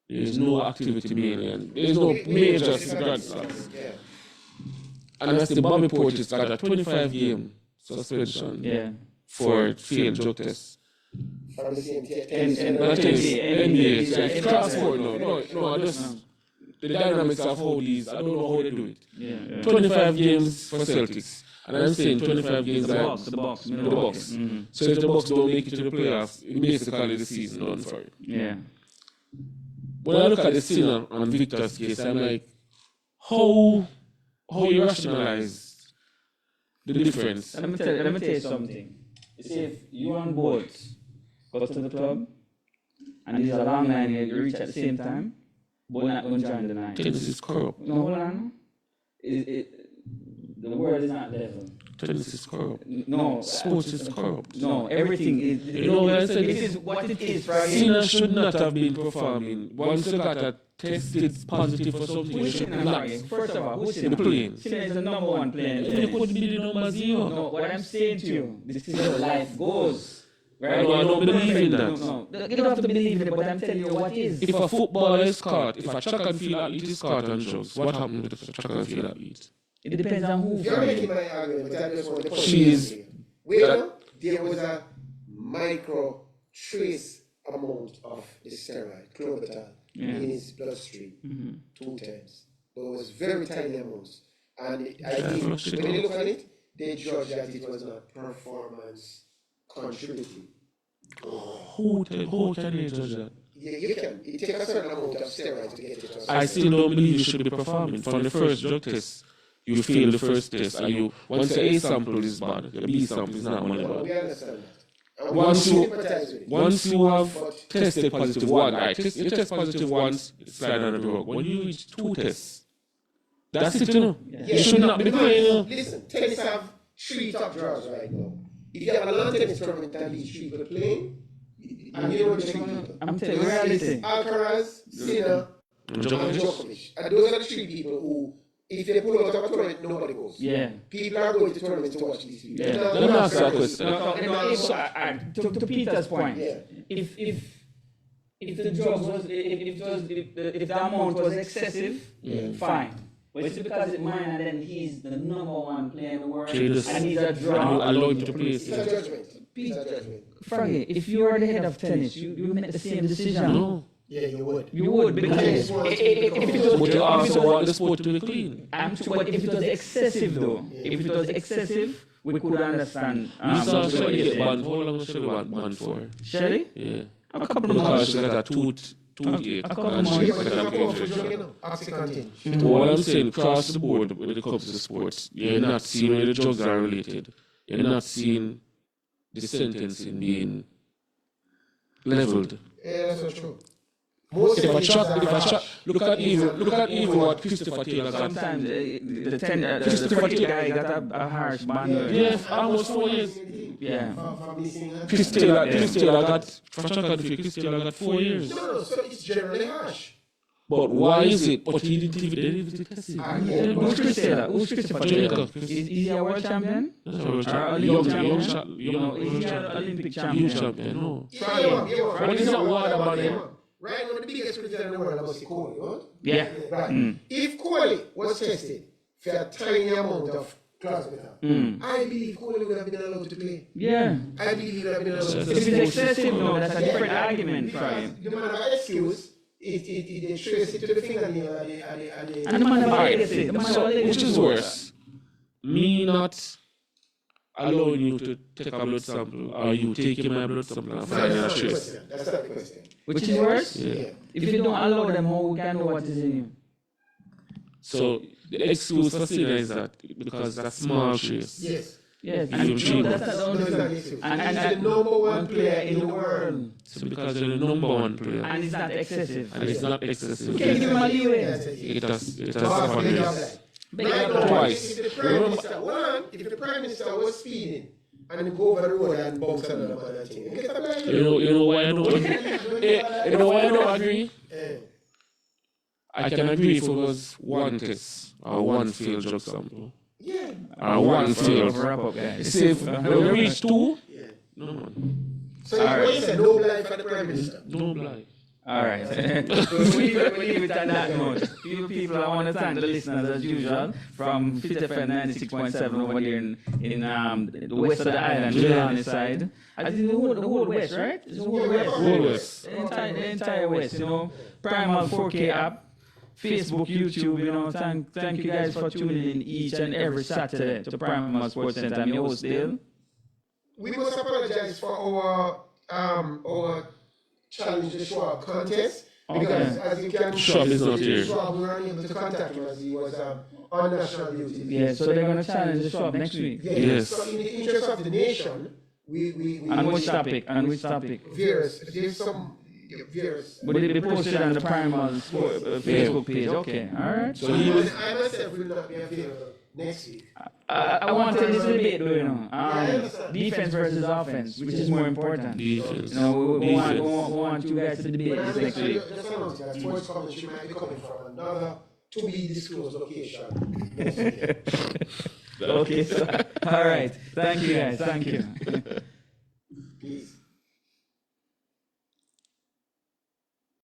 Speaker 3: there is no activity mainly and there is no major grand slams. And that's the Bobby Portis got a 25-game suspension for failed drug tests.
Speaker 2: From the same
Speaker 3: Not NBA. So it's cross sport now. No, I just the dynamics of how these. I don't know how they do it.
Speaker 1: Yeah.
Speaker 3: 25 games for Celtics, and I'm saying 25 games
Speaker 1: The
Speaker 3: like
Speaker 1: box.
Speaker 3: the Bucks. So if the Bucks don't make it to the playoffs, it basically the season done for it.
Speaker 1: Yeah.
Speaker 3: When I look at the Sinner and Victor's case, I'm like, how you rationalize the difference?
Speaker 1: Let me tell you something. You see, if you and both go to the club and there's a long line and you reach at the same time, but not going to join the line.
Speaker 3: Tennis is corrupt.
Speaker 1: No, hold on. The world is not level.
Speaker 3: Tennis is corrupt.
Speaker 1: No.
Speaker 3: Sports is corrupt.
Speaker 1: No, everything is.
Speaker 3: You know what I said?
Speaker 1: It is what it is, right?
Speaker 3: Sinner should not have been performing. Once you got a tested positive for something, you should not.
Speaker 1: First of all, who's
Speaker 3: The
Speaker 1: Sinner?
Speaker 3: plane.
Speaker 1: Sinner is the number one player.
Speaker 3: You could be the number 0.
Speaker 1: No, what I'm saying to you, this is how life goes. Right?
Speaker 3: No, I don't believe in that.
Speaker 1: No. You don't have to believe in it, but I'm telling you what is.
Speaker 3: If a footballer is caught, if a track and field athlete is caught on drugs, what happened with the track and field athlete?
Speaker 1: It depends on who.
Speaker 2: You're making my argument, but I just want to point
Speaker 3: She's-
Speaker 2: Wait, there was a micro trace amount of the steroid, clobetal, in his bloodstream 2 times. But it was very tiny amounts. And I think when you look at it, they judged that it was not performance contributing.
Speaker 3: Who can they judge that?
Speaker 2: Yeah, you can. It takes a certain amount of steroids to get it.
Speaker 3: I still don't believe you should be performing. From the first drug test, you fail the first test, and you once your A sample is bad, your B sample is not only bad.
Speaker 2: We understand that. And
Speaker 3: Once
Speaker 2: we
Speaker 3: you
Speaker 2: sympathize with it.
Speaker 3: once you have tested positive one, you test positive once, it's slide on the drug. When you reach 2 tests, that's it, you know. You should not be playing, you know.
Speaker 2: Listen, tennis have 3 top drawers right now. If you have a lawn tennis tournament and these 3 people playing, and you know the 3 people.
Speaker 1: I'm telling you, reality.
Speaker 2: Alcaraz, Sinner, and Djokovic. And those are the 3 people who, if they pull out of a tournament, nobody goes.
Speaker 1: Yeah.
Speaker 2: People are going to tournaments to watch these people.
Speaker 1: Yeah.
Speaker 3: Let me ask you a question.
Speaker 1: To Peter's point,
Speaker 2: Yeah.
Speaker 1: if the drugs was if the amount was excessive, fine. But it's because it's mine and then he's the number 1 player in the world and he's a drug.
Speaker 3: You allow him to play.
Speaker 2: It's a judgment. Peter's judgment.
Speaker 1: Froggy, if you are the head of tennis, you make the same decision.
Speaker 3: No.
Speaker 2: Yeah, you would.
Speaker 1: You would, because if it was,
Speaker 3: But you also want the sport to be clean.
Speaker 1: but if it was excessive though, if it was excessive, we could understand.
Speaker 3: You saw
Speaker 1: the
Speaker 3: Shelly
Speaker 1: way
Speaker 3: get
Speaker 1: they-
Speaker 3: banned. How long was Shelly banned for?
Speaker 1: Shelly?
Speaker 3: Yeah.
Speaker 1: A couple of
Speaker 3: Because
Speaker 1: months.
Speaker 3: she got a toothache.
Speaker 1: A couple
Speaker 3: And she
Speaker 1: months.
Speaker 2: Yeah,
Speaker 3: got
Speaker 2: but
Speaker 3: a
Speaker 2: you're powerful
Speaker 3: injection.
Speaker 2: drug, you know. Oxycontin.
Speaker 3: What I'm saying, across the board when it comes to sports, you're not seeing where the drugs are related. You're not seeing the sentencing being leveled.
Speaker 2: Yeah, that's not true. Most
Speaker 3: If
Speaker 2: of
Speaker 3: I
Speaker 2: the
Speaker 3: track,
Speaker 2: drugs
Speaker 3: if I
Speaker 2: are-
Speaker 3: track, look at even what Christopher Taylor got.
Speaker 1: Sometimes the 40 guy got a harsh ban.
Speaker 3: Yeah, almost 4 years.
Speaker 1: Yeah.
Speaker 2: for missing her.
Speaker 3: Chris Taylor got, for track and field, Chris Taylor got 4 years.
Speaker 2: No, so it's generally harsh.
Speaker 3: But why is it? But he didn't even test it.
Speaker 1: Who's Chris Taylor? Who's Christopher Taylor?
Speaker 3: Jamaica.
Speaker 1: Is he a world champion?
Speaker 3: That's a world
Speaker 1: Or
Speaker 3: champion.
Speaker 1: Olympic
Speaker 3: Young
Speaker 1: champion? No, is he an Olympic
Speaker 3: Youth
Speaker 1: champion?
Speaker 3: champion, no.
Speaker 2: Yeah.
Speaker 3: But he's not one about him.
Speaker 2: Right now, the biggest criticism in the world about Kohli, right?
Speaker 1: Yeah.
Speaker 2: Right. If Kohli was tested for a tiny amount of clozapine, I believe Kohli would have been allowed to play.
Speaker 1: Yeah.
Speaker 2: I believe he would have been allowed to
Speaker 1: If
Speaker 2: play.
Speaker 1: it's excessive, no, that's a different argument for
Speaker 2: Because
Speaker 1: him.
Speaker 2: the man have an excuse, they trace it to the fingernail and
Speaker 1: And the man
Speaker 3: Alright.
Speaker 1: have legacy. The man have legacy.
Speaker 3: Which is worse? Me not allowing you to take a blood sample, or you taking my blood sample and finding a trace.
Speaker 2: That's not the question.
Speaker 1: Which is worse?
Speaker 3: Yeah.
Speaker 1: If you don't allow them, how we can know what is in you?
Speaker 3: So the excuse for Cena is that because that's small trace.
Speaker 2: Yes.
Speaker 1: Yes.
Speaker 3: If you
Speaker 1: No,
Speaker 3: cheat.
Speaker 1: that's not the
Speaker 2: No,
Speaker 1: only
Speaker 2: it's not the
Speaker 1: thing.
Speaker 2: excuse.
Speaker 1: And
Speaker 2: He's the number 1 player in the world.
Speaker 3: So because you're the number 1 player,
Speaker 1: And it's not excessive.
Speaker 3: and it's not excessive,
Speaker 1: Can you give him a leeway?
Speaker 3: it has
Speaker 2: But
Speaker 3: happened.
Speaker 2: big
Speaker 3: Yes.
Speaker 1: Big
Speaker 2: Right
Speaker 1: up
Speaker 2: now,
Speaker 3: twice.
Speaker 2: if the Prime Minister, if the Prime Minister was speeding and go over the road and bounce another man and thing, you get a blind.
Speaker 3: You know why I don't you know why I don't agree? I can agree if it was one test or one failed drug sample.
Speaker 2: Yeah.
Speaker 3: Or one failed.
Speaker 1: Wrap up, guys.
Speaker 3: See if when we reach 2,
Speaker 2: Yeah.
Speaker 3: no man.
Speaker 2: So you say no blind for the Prime Minister.
Speaker 3: Don't lie.
Speaker 1: All right. we leave it on that note. People, I want to thank the listeners as usual from Fit FM 96.7 over there in the west of the island, Giuliani side. I think the whole west, right? It's the whole west.
Speaker 3: Whole west.
Speaker 1: The entire west, you know. Primal 4K app, Facebook, YouTube, you know. Thank you guys for tuning in each and every Saturday to Primal Sports Center. I'm your host, Dale.
Speaker 2: We must apologize for our challenge the Schwab contest because as you can
Speaker 3: Schwab is not here.
Speaker 2: Schwab, we were unable to contact him as he was on national duty.
Speaker 1: Yeah, so they're going to challenge the shop next week.
Speaker 2: Yeah,
Speaker 3: Yes.
Speaker 2: So in the interest of the nation, we
Speaker 1: And which topic? And which topic?
Speaker 2: There's some various.
Speaker 1: Would it be posted on the Primal Facebook page? Okay, all right.
Speaker 3: So he was
Speaker 2: I myself will not be available next week.
Speaker 1: I want to this debate, though, you know.
Speaker 2: I understand.
Speaker 1: Defense versus offense, which is more important.
Speaker 3: defense.
Speaker 1: You know, we
Speaker 3: Defense.
Speaker 1: want you guys to debate this next week.
Speaker 2: Just announce that sports commentary might be coming from another to be disclosed location.
Speaker 1: Okay, so, all right. Thank you, guys. Thank you.
Speaker 2: Peace.